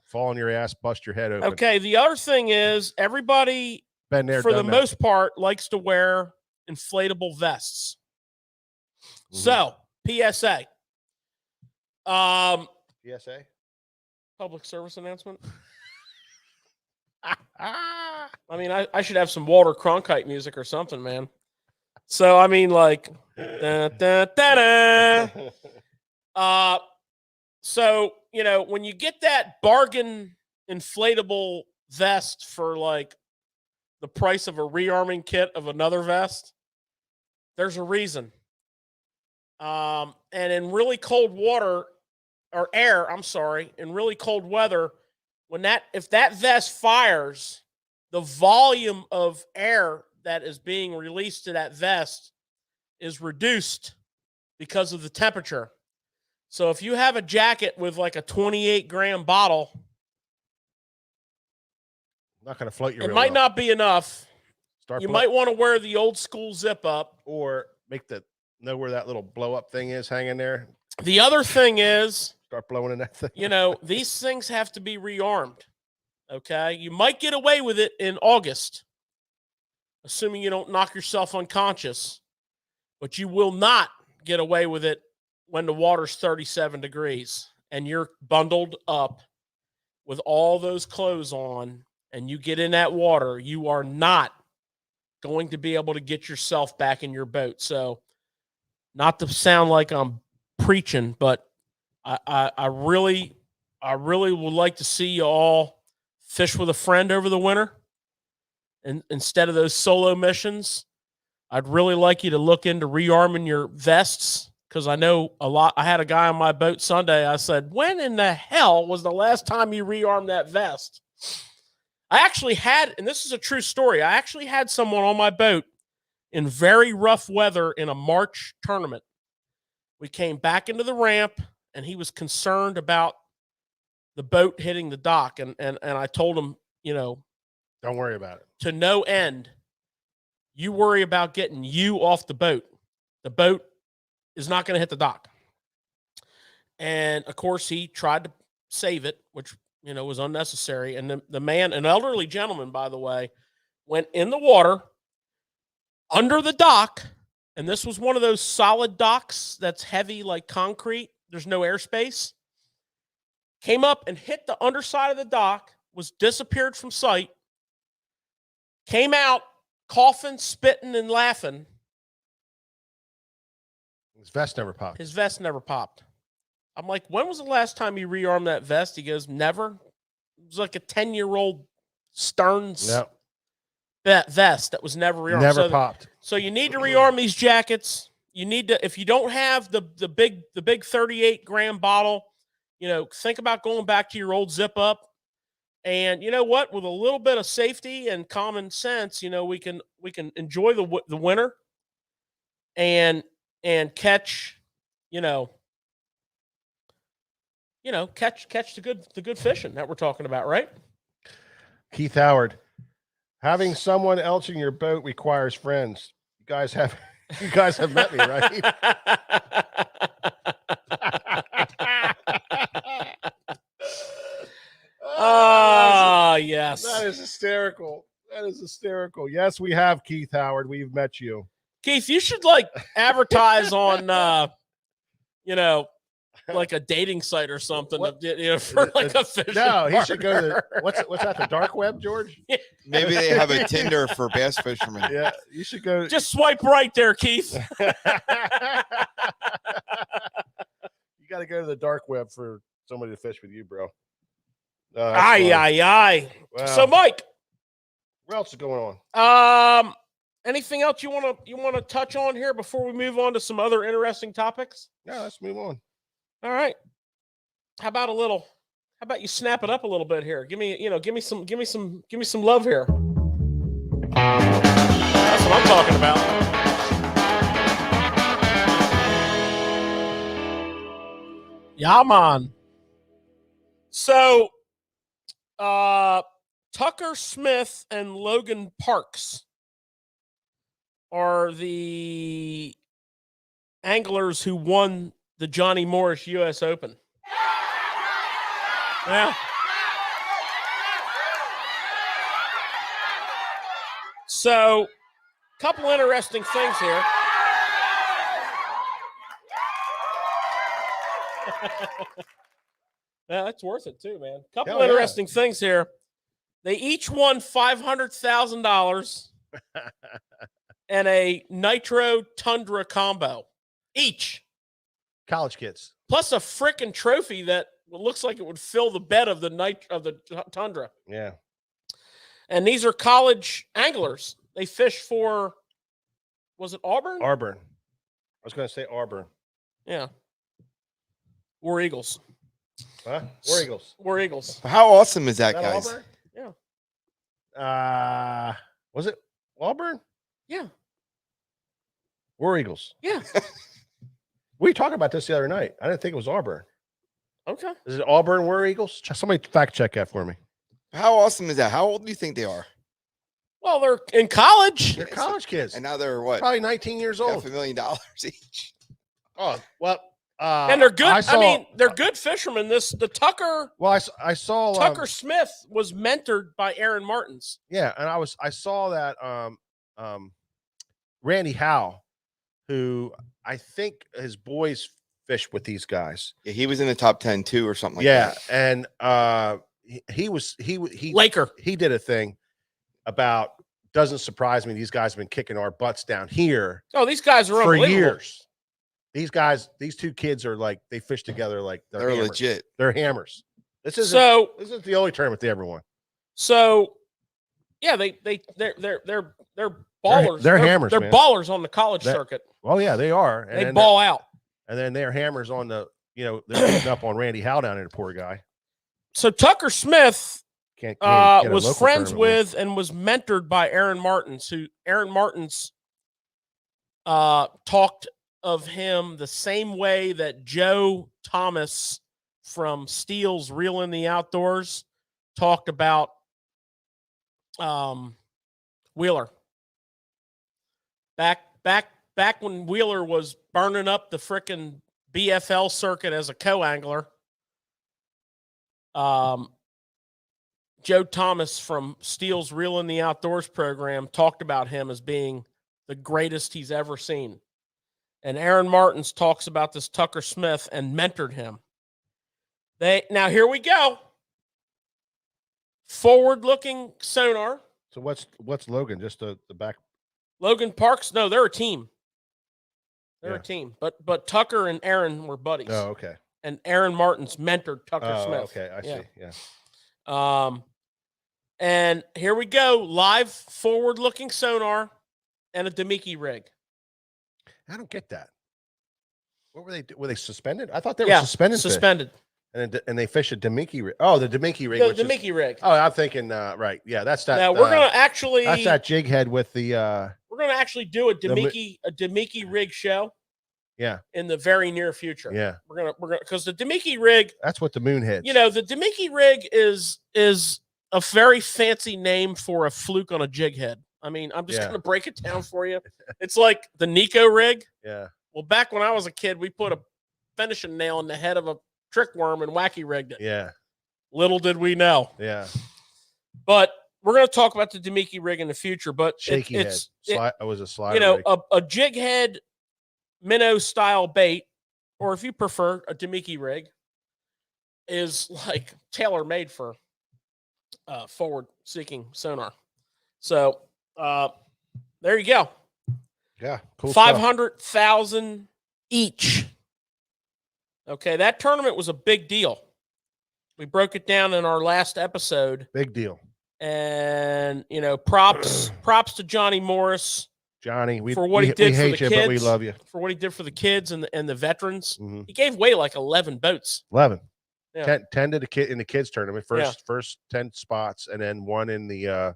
Fall on your ass, bust your head open. Okay, the other thing is everybody, been there, for the most part, likes to wear inflatable vests. Mm-hmm. So, PSA. PSA? Public service announcement. I mean, I should have some Walter Cronkite music or something, man. So, I mean, like, so, you know, when you get that bargain inflatable vest for like the price of a rearming kit of another vest, there's a reason. And in really cold water or air, in really cold weather, if that vest fires, the volume of air that is being released to that vest is reduced because of the temperature. So if you have a jacket with like a 28-gram bottle, not going to float you. It might not be enough. You might want to wear the old school zip up, or know where that little blow up thing is hanging there. The other thing is, start blowing in that thing. You know, these things have to be rearmed. Okay, you might get away with it in August, assuming you don't knock yourself unconscious, but you will not get away with it when the water's 37 degrees and you're bundled up with all those clothes on and you get in that water. You are not going to be able to get yourself back in your boat. So, not to sound like I'm preaching, but I really would like to see you all fish with a friend over the winter. And instead of those solo missions, I'd really like you to look into rearming your vests, because I know a lot. I had a guy on my boat Sunday. I said, when in the hell was the last time you rearmed that vest? I actually had, and this is a true story, I actually had someone on my boat in very rough weather in a March tournament. We came back into the ramp, and he was concerned about the boat hitting the dock. And I told him, you know, don't worry about it. To no end. You worry about getting you off the boat. The boat is not going to hit the dock. And, of course, he tried to save it, which, you know, was unnecessary. And the man, an elderly gentleman, by the way, went in the water under the dock. And this was one of those solid docks that's heavy like concrete. There's no airspace. Came up and hit the underside of the dock, was disappeared from sight. Came out coughing, spitting, and laughing. His vest never popped. His vest never popped. I'm like, when was the last time you rearmed that vest? He goes, never. was like a 10-year-old Stearns Yep. vest that was never rearmed. Never popped. So you need to rearm these jackets. You need to, if you don't have the big 38-gram bottle, think about going back to your old zip up. And you know what? With a little bit of safety and common sense, we can enjoy the winter and catch, catch the good fishing that we're talking about, right? Keith Howard, having someone else in your boat requires friends. You guys have met me, right? Yes. That is hysterical. Yes, we have, Keith Howard. We've met you. Keith, you should advertise on, like a dating site or something. For a fish. No, he should go to what's that? The dark web, George? Maybe they have a Tinder for bass fishermen. Yeah, you should go. Just swipe right there, Keith. You got to go to the dark web for somebody to fish with you, bro. Aye. Wow. So, Mike, what else is going on? Anything else you want to touch on here before we move on to some other interesting topics? No, let's move on. All right. How about you snap it up a little bit here? Give me some love here. That's what I'm talking about. Yeah, man. So, Tucker Smith and Logan Parks are the anglers who won the Johnny Morris U.S. Open. Yeah. So, couple interesting things here. Yeah, that's worth it too, man. Couple interesting things here. They each won $500,000 and a Nitro Tundra combo. Each. College kids. Plus a frickin' trophy that looks like it would fill the bed of the Tundra. Yeah. And these are college anglers. They fish for, was it Auburn? Auburn. I was going to say Auburn. Yeah. War Eagles. Huh? War Eagles. War Eagles. How awesome is that, Is guys? Auburn? Yeah. Was it Auburn? Yeah. War Eagles. Yeah. We talked about this the other night. I didn't think it was Auburn. Okay. Is it Auburn War Eagles? Somebody fact check that for me. How awesome is that? How old do you think they are? Well, they're in college. They're college kids. And now they're what? Probably 19 years old. $500,000 each. Oh, well. And they're good. They're good fishermen. The Tucker. Well, I saw Tucker Smith was mentored by Aaron Martins. Yeah, and I saw that Randy Howe, who I think his boys fished with these guys. Yeah, he was in the top 10 too, or something like that. Yeah, and he Laker. He did a thing about, doesn't surprise me, these guys have been kicking our butts down here. Oh, these guys are for unbelievable. years. These two kids are like, they fish together like they're hammers. legit. They're hammers. This is the only tournament they ever won. So, yeah, they're ballers. They're hammers. They're man. ballers on the college circuit. Oh yeah, they are. And they ball out. And then they're hammers on the, they're beating up on Randy Howe down there, the poor guy. So Tucker Smith can't get a was local friends tournament with and was mentored by Aaron Martins, who Aaron Martins talked of him the same way that Joe Thomas from Steele's Reel in the Outdoors talked about Wheeler. Back when Wheeler was burning up the frickin' BFL circuit as a co-angler, Joe Thomas from Steele's Reel in the Outdoors program talked about him as being the greatest he's ever seen. And Aaron Martins talks about this Tucker Smith and mentored him. Now here we go. Forward-looking sonar. So what's Logan? Just the back. Logan Parks? No, they're a team. They're a team. But Tucker and Aaron were buddies. Oh, okay. And Aaron Martins mentored Tucker Smith. Okay, I see. Yeah. And here we go. Live forward-looking sonar and a Demiki rig. I don't get that. What were they? Were they suspended? I thought they were suspended. Suspended. And they fish a Demiki rig. Oh, the Demiki rig. The Demiki rig. Oh, I'm thinking. Right. Yeah, that's that. Now we're gonna actually. That's that jig head with the. We're gonna actually do a Demiki rig show. Yeah. In the very near future. Yeah. We're gonna because the Demiki rig. That's what the moon hits. You know, the Demiki rig is a very fancy name for a fluke on a jig head. I mean, I'm just gonna break it down for you. It's like the Nico rig. Yeah. Well, back when I was a kid, we put a finishing nail in the head of a trick worm and wacky rigged it. Yeah. Little did we know. Yeah. But we're going to talk about the Demiki rig in the future. But shaky head. It was a slider. You know, rig. a jig head minnow style bait, or if you prefer, a Demiki rig, is like tailor made for forward seeking sonar. So there you go. Yeah, cool. 500,000 each. Okay, that tournament was a big deal. We broke it down in our last episode. Big deal. And you know, props to Johnny Morris. Johnny, for what he did for the kids, but we love you. For what he did for the kids and the veterans. Mm-hmm. He gave away like 11 boats. 11. Yeah. 10 to the kid in the kids tournament. First 10 spots, and then one in the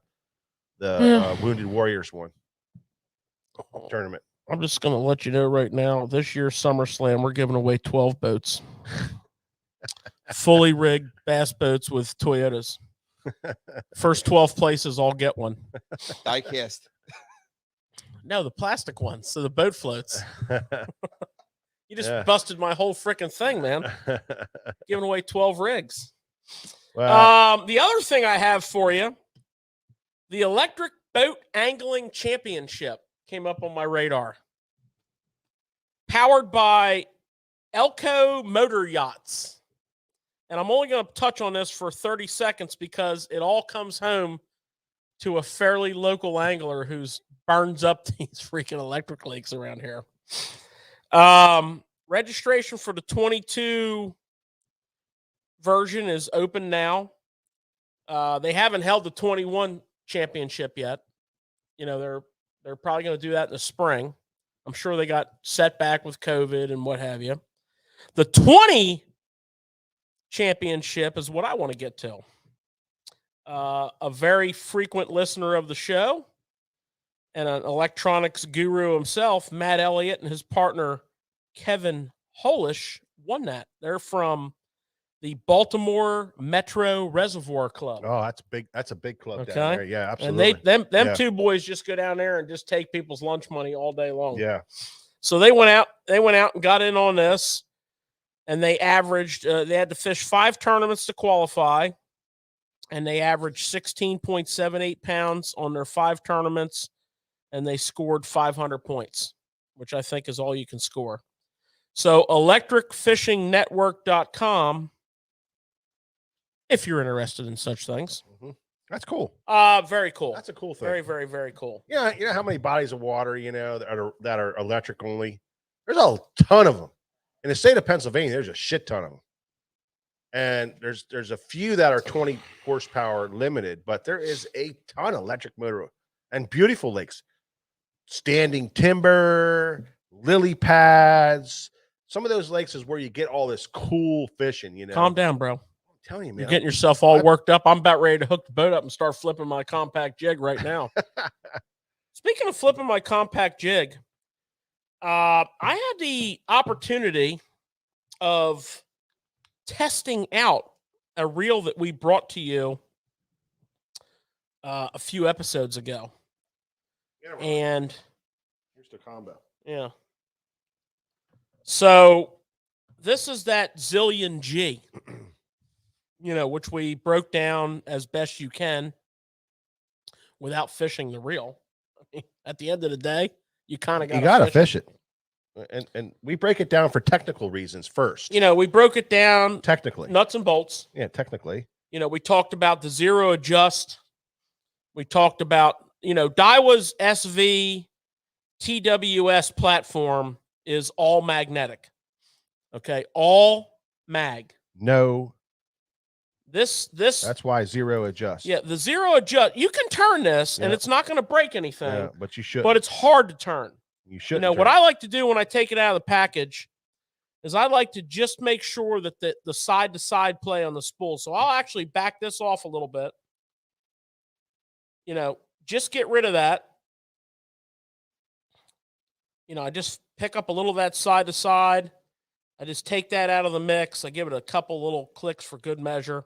Wounded Warriors one tournament. I'm just going to let you know right now, this year's SummerSlam, we're giving away 12 boats. Fully rigged bass boats with Toyotas. First 12 places all get one. Die cast. No, the plastic ones, so the boat floats. You just busted my whole freaking thing, man. Giving away 12 rigs. Well, the other thing I have for you, the Electric Boat Angling Championship came up on my radar. Powered by Elko Motor Yachts. And I'm only going to touch on this for 30 seconds because it all comes home to a fairly local angler who's burns up these freaking electric lakes around here. Registration for the 22 version is open now. They haven't held the 21 championship yet. You know, they're probably going to do that in the spring. I'm sure they got set back with COVID and what have you. The 20 championship is what I want to get to. A very frequent listener of the show and an electronics guru himself, Matt Elliott, and his partner, Kevin Holish, won that. They're from the Baltimore Metro Reservoir Club. Oh, that's big. That's a big club down there. Yeah, absolutely. And them two boys just go down there and just take people's lunch money all day long. Yeah. So they went out and got in on this, and they averaged. They had to fish 5 tournaments to qualify, and they averaged 16.78 pounds on their 5 tournaments, and they scored 500 points, which I think is all you can score. So electricfishingnetwork.com. If you're interested in such things. Mm-hmm. That's cool. Very cool. That's a cool thing. Very, very, very cool. Yeah, you know how many bodies of water, that are electric only? There's a ton of them. In the state of Pennsylvania, there's a shit ton of them. And there's a few that are 20 horsepower limited, but there is a ton of electric motor and beautiful lakes. Standing timber, lily pads. Some of those lakes is where you get all this cool fishing, you know. Calm down, bro. Telling you, man, you're getting yourself all worked up. I'm about ready to hook the boat up and start flipping my compact jig right now. Speaking of flipping my compact jig, I had the opportunity of testing out a reel that we brought to you a few episodes ago. Yeah, and here's the combo. Yeah. So this is that Zillion G. Which we broke down as best you can without fishing the reel. I mean, at the end of the day, you kind of got to fish it. And we break it down for technical reasons first. We broke it down technically, nuts and bolts. Yeah, technically. We talked about the zero adjust. We talked about, Daiwa's SV TWS platform is all magnetic. Okay, all mag. No That's why zero adjust. Yeah, the zero adjust. You can turn this, and it's not going to break anything. Yeah, but you should. But it's hard to turn. You should. What I like to do when I take it out of the package is I like to just make sure that the side-to-side play on the spool. So I'll actually back this off a little bit. Just get rid of that. I just pick up a little of that side-to-side. I just take that out of the mix. I give it a couple little clicks for good measure.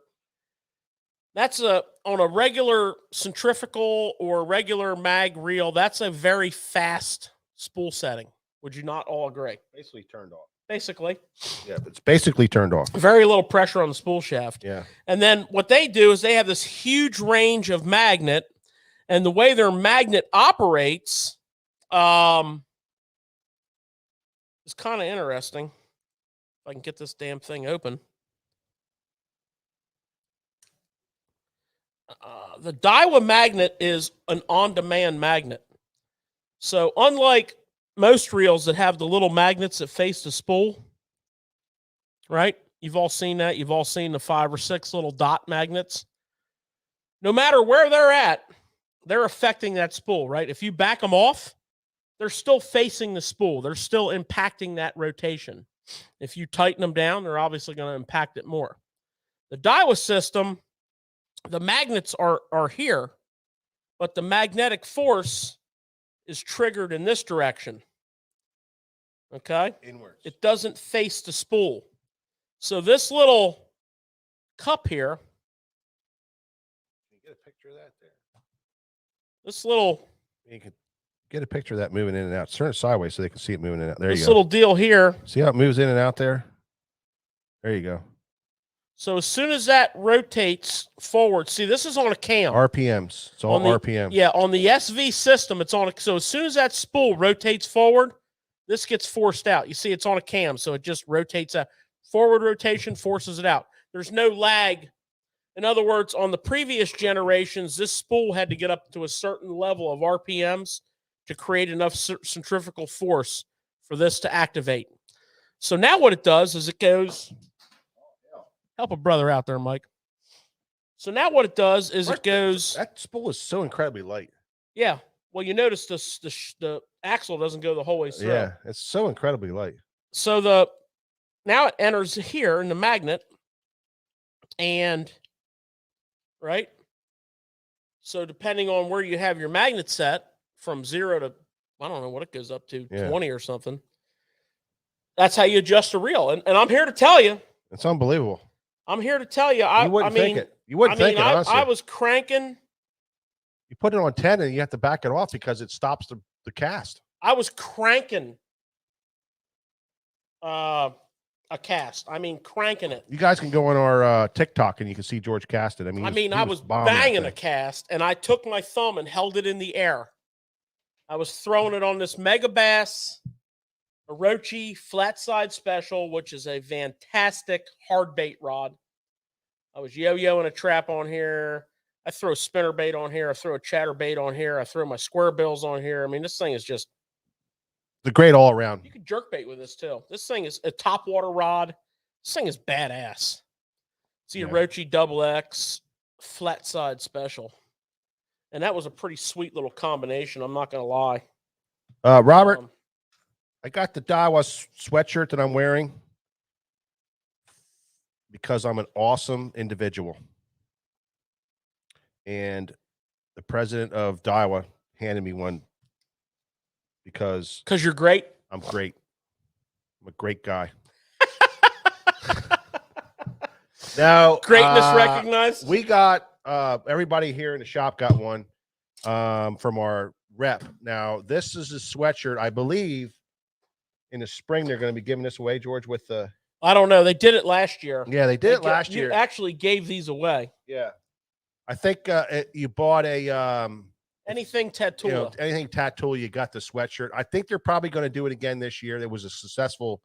That's on a regular centrifugal or regular mag reel, that's a very fast spool setting. Would you not all agree? Basically turned off. Basically. Yeah, it's basically turned off. Very little pressure on the spool shaft. Yeah. And then what they do is they have this huge range of magnet, and the way their magnet operates is kind of interesting. If I can get this damn thing open. The Daiwa magnet is an on-demand magnet. So unlike most reels that have the little magnets that face the spool, right? You've all seen that. You've all seen the 5 or 6 little dot magnets. No matter where they're at, they're affecting that spool, right? If you back them off, they're still facing the spool. They're still impacting that rotation. If you tighten them down, they're obviously going to impact it more. The Daiwa system, the magnets are here, but the magnetic force is triggered in this direction. Okay? Inwards. It doesn't face the spool. So this little cup here. Can you get a picture of that there? This little. You can get a picture of that moving in and out. Turn it sideways so they can see it moving in and out. There you go. This little deal here. See how it moves in and out there? There you go. So as soon as that rotates forward, see, this is on a cam. RPMs. It's all RPM. Yeah, on the SV system, it's on. So as soon as that spool rotates forward, this gets forced out. You see, it's on a cam, so it just rotates out. Forward rotation forces it out. There's no lag. In other words, on the previous generations, this spool had to get up to a certain level of RPMs to create enough centrifugal force for this to activate. So now what it does is it goes. Help a brother out there, Mike. So now what it does is it goes. That spool is so incredibly light. Yeah. Well, you notice the axle doesn't go the whole way through. Yeah, it's so incredibly light. So now it enters here in the magnet, and right. So depending on where you have your magnet set, from 0 to I don't know what it goes up to, 20 or something. That's how you adjust a reel, and I'm here to tell you, it's unbelievable. I'm here to tell you. You wouldn't think it. You wouldn't think it, honestly. I was cranking. You put it on 10 and you have to back it off because it stops the cast. I was cranking a cast. I mean, cranking it. You guys can go on our TikTok and you can see George cast it. I was banging a cast, and I took my thumb and held it in the air. I was throwing it on this Megabass Orochi flat side special, which is a fantastic hard bait rod. I was yo-yoing a trap on here. I throw spinner bait on here. I throw a chatter bait on here. I throw my square bills on here. I mean, this thing is just the great all around. You can jerk bait with this too. This thing is a top water rod. This thing is badass. It's the Orochi Double X flat side special. And that was a pretty sweet little combination. I'm not going to lie. Robert, I got the Daiwa sweatshirt that I'm wearing because I'm an awesome individual. And the president of Daiwa handed me one because you're great. I'm great. I'm a great guy. Now, greatness recognized. We got everybody here in the shop got one from our rep. Now, this is a sweatshirt. I believe in the spring they're going to be giving this away, George, with the. I don't know. They did it last year. Yeah, they did it last year. You actually gave these away. Yeah. I think you bought a anything tattoo. Anything tattoo, you got the sweatshirt. I think they're probably going to do it again this year. There was a successful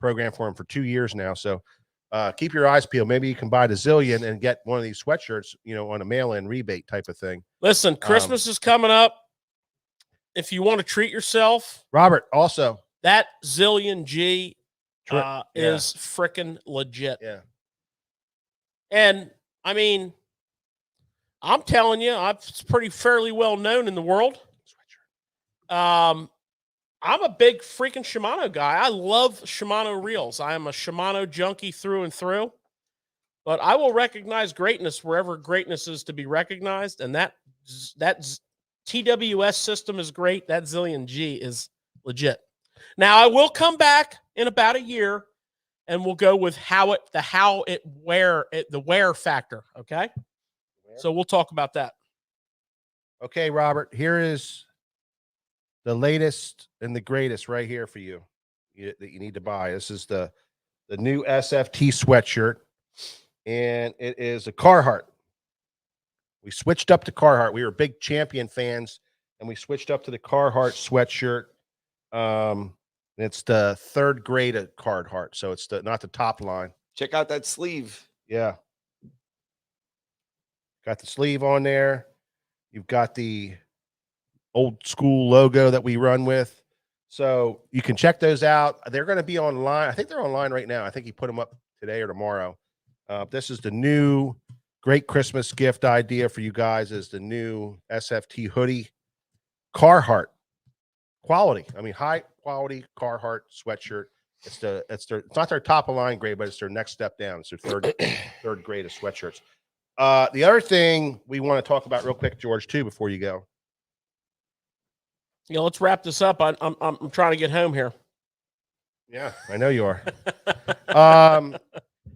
program for them for 2 years now. So keep your eyes peeled. Maybe you can buy the Zillion and get one of these sweatshirts, on a mail-in rebate type of thing. Listen, Christmas is coming up. If you want to treat yourself, Robert, also that Zillion G is freaking legit. Yeah. And I mean, I'm telling you, it's pretty fairly well known in the world. I'm a big freaking Shimano guy. I love Shimano reels. I am a Shimano junkie through and through. But I will recognize greatness wherever greatness is to be recognized, and that TWS system is great. That Zillion G is legit. Now I will come back in about a year, and we'll go with the wear factor. Okay, so we'll talk about that. Okay, Robert. Here is the latest and the greatest right here for you that you need to buy. This is the new SFT sweatshirt, and it is a Carhartt. We switched up to Carhartt. We were big Champion fans, and we switched up to the Carhartt sweatshirt. It's the third grade at Carhartt, so it's not the top line. Check out that sleeve. Yeah, got the sleeve on there. You've got the old school logo that we run with. So you can check those out. They're going to be online. I think they're online right now. I think he put them up today or tomorrow. This is the new great Christmas gift idea for you guys, is the new SFT hoodie. Carhartt quality. I mean, high quality Carhartt sweatshirt. It's not their top of line grade, but it's their next step down. It's their third grade of sweatshirts. The other thing we want to talk about real quick, George, too, before you go. Let's wrap this up. I'm trying to get home here. Yeah, I know you are.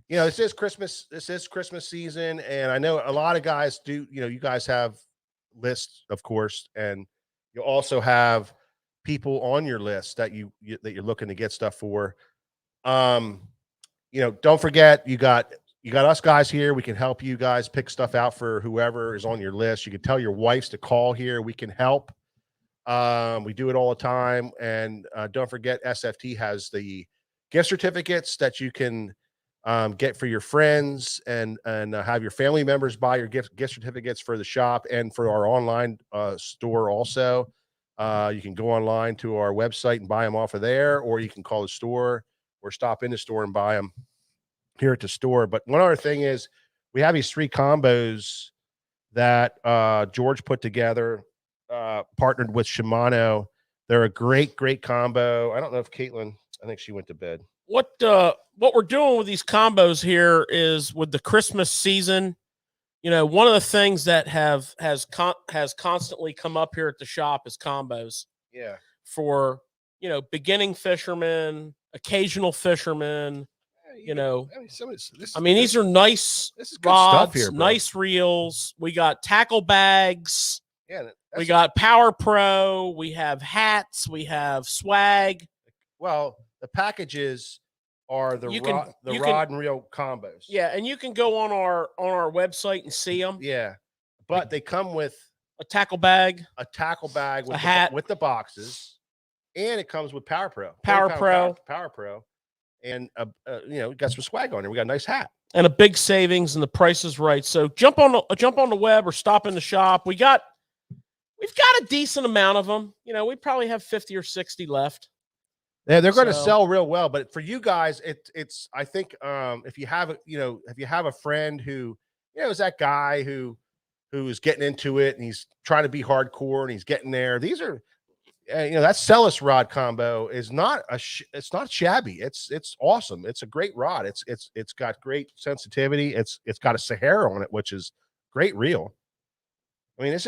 This is Christmas. This is Christmas season, and I know a lot of guys do. You guys have lists, of course, and you also have people on your list that you're looking to get stuff for. Don't forget you got us guys here. We can help you guys pick stuff out for whoever is on your list. You can tell your wives to call here. We can help. We do it all the time. And don't forget, SFT has the gift certificates that you can get for your friends and have your family members buy your gift certificates for the shop and for our online store also. You can go online to our website and buy them off of there, or you can call the store or stop in the store and buy them here at the store. But one other thing is we have these 3 combos that George put together, partnered with Shimano. They're a great combo. I don't know if Caitlin, I think she went to bed. What we're doing with these combos here is, with the Christmas season, one of the things that has constantly come up here at the shop is combos. Yeah. For, beginning fishermen, occasional fishermen, these are nice rods, here, nice reels. We got tackle bags. Yeah. We got Power Pro. We have hats. We have swag. Well, the packages are the rod and reel combos. Yeah, and you can go on our website and see them. Yeah, but they come with a tackle bag, with a hat with the boxes, and it comes with Power Pro, and we got some swag on there. We got a nice hat and a big savings, and the price is right. So jump on the web or stop in the shop. We've got a decent amount of them. We probably have 50 or 60 left. Yeah, they're going to sell real well, but for you guys, it's I think if you have a friend who is that guy who is getting into it and he's trying to be hardcore and he's getting there. These are that Celis rod combo is not it's not shabby. It's awesome. It's a great rod. It's got great sensitivity. It's got a Sahara on it, which is great reel. I mean, this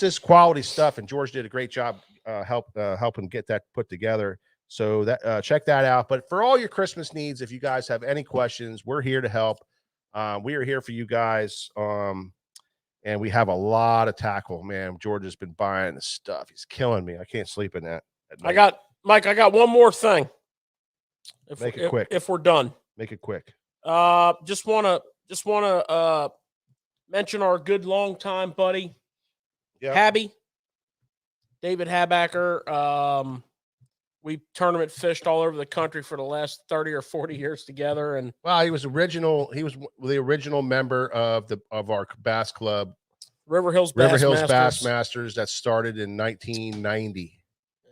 is quality stuff, and George did a great job helping get that put together. So that check that out. But for all your Christmas needs, if you guys have any questions, we're here to help. We are here for you guys. And we have a lot of tackle, man. George has been buying the stuff. He's killing me. I can't sleep in that. I got one more thing. Make it quick. If we're done. Make it quick. Just wanna mention our good longtime buddy, Habby, David Habacker. We tournament fished all over the country for the last 30 or 40 years together. And he was the original member of our bass club, River Hills Bass Masters, that started in 1990.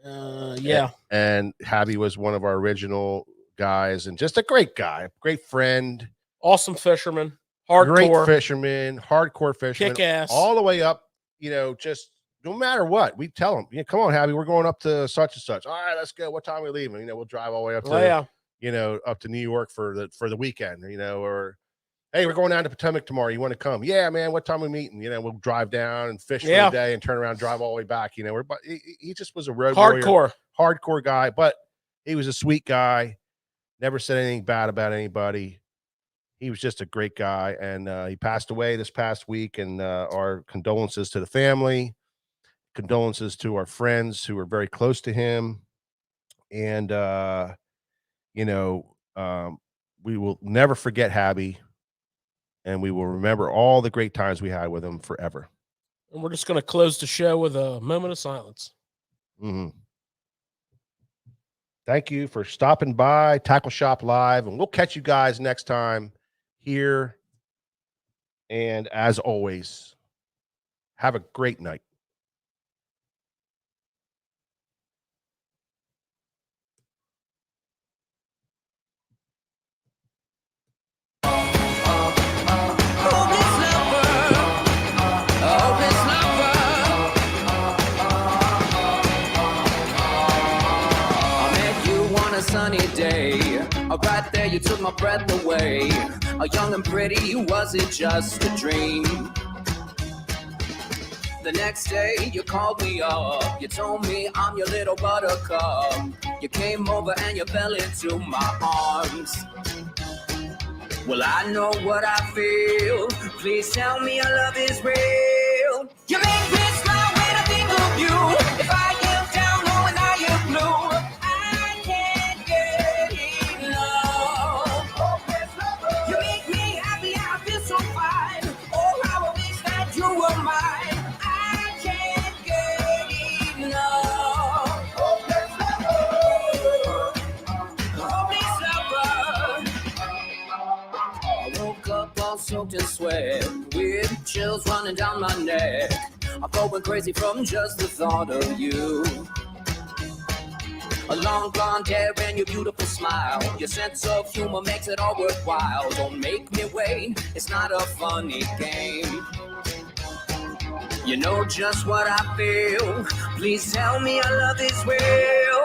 And Habby was one of our original guys, and just a great guy, great friend, awesome fisherman. great Hardcore. fisherman, hardcore fisherman, Kick ass. all the way up. Just no matter what, we tell him, come on, Habby, we're going up to such and such. All right, let's go. What time are we leaving? We'll drive all the way up to, up to New York for the weekend, or, hey, we're going down to Potomac tomorrow. You want to come? Yeah, man. What time are we meeting? We'll drive down and fish for a day and turn around, and drive all the way back. But he just was a road warrior, hardcore guy, but he was a sweet guy. Never said anything bad about anybody. He was just a great guy, and he passed away this past week, and our condolences to the family, condolences to our friends who were very close to him, and we will never forget Habby, and we will remember all the great times we had with him forever. And we're just going to close the show with a moment of silence. Mm-hmm. Thank you for stopping by Tackle Shop Live, and we'll catch you guys next time here. And as always, have a great night. Sunny day, right there you took my breath away. Young and pretty, was it just a dream? The next day you called me up, you told me I'm your little buttercup. You came over and you fell into my arms. Well, I know what I feel. Please tell me your love is real. You make me smile when I think of you. If I am down knowing I am blue, I can't get enough. You make me happy, I feel so fine. Oh, how I wish that you were mine. I can't get enough. Hopeless lover. I woke up all soaked in sweat, with chills running down my neck. I'm going crazy from just the thought of you. A long blonde hair and your beautiful smile. Your sense of humor makes it all worthwhile. Don't make me wait, it's not a funny game. You know just what I feel. Please tell me your love is real.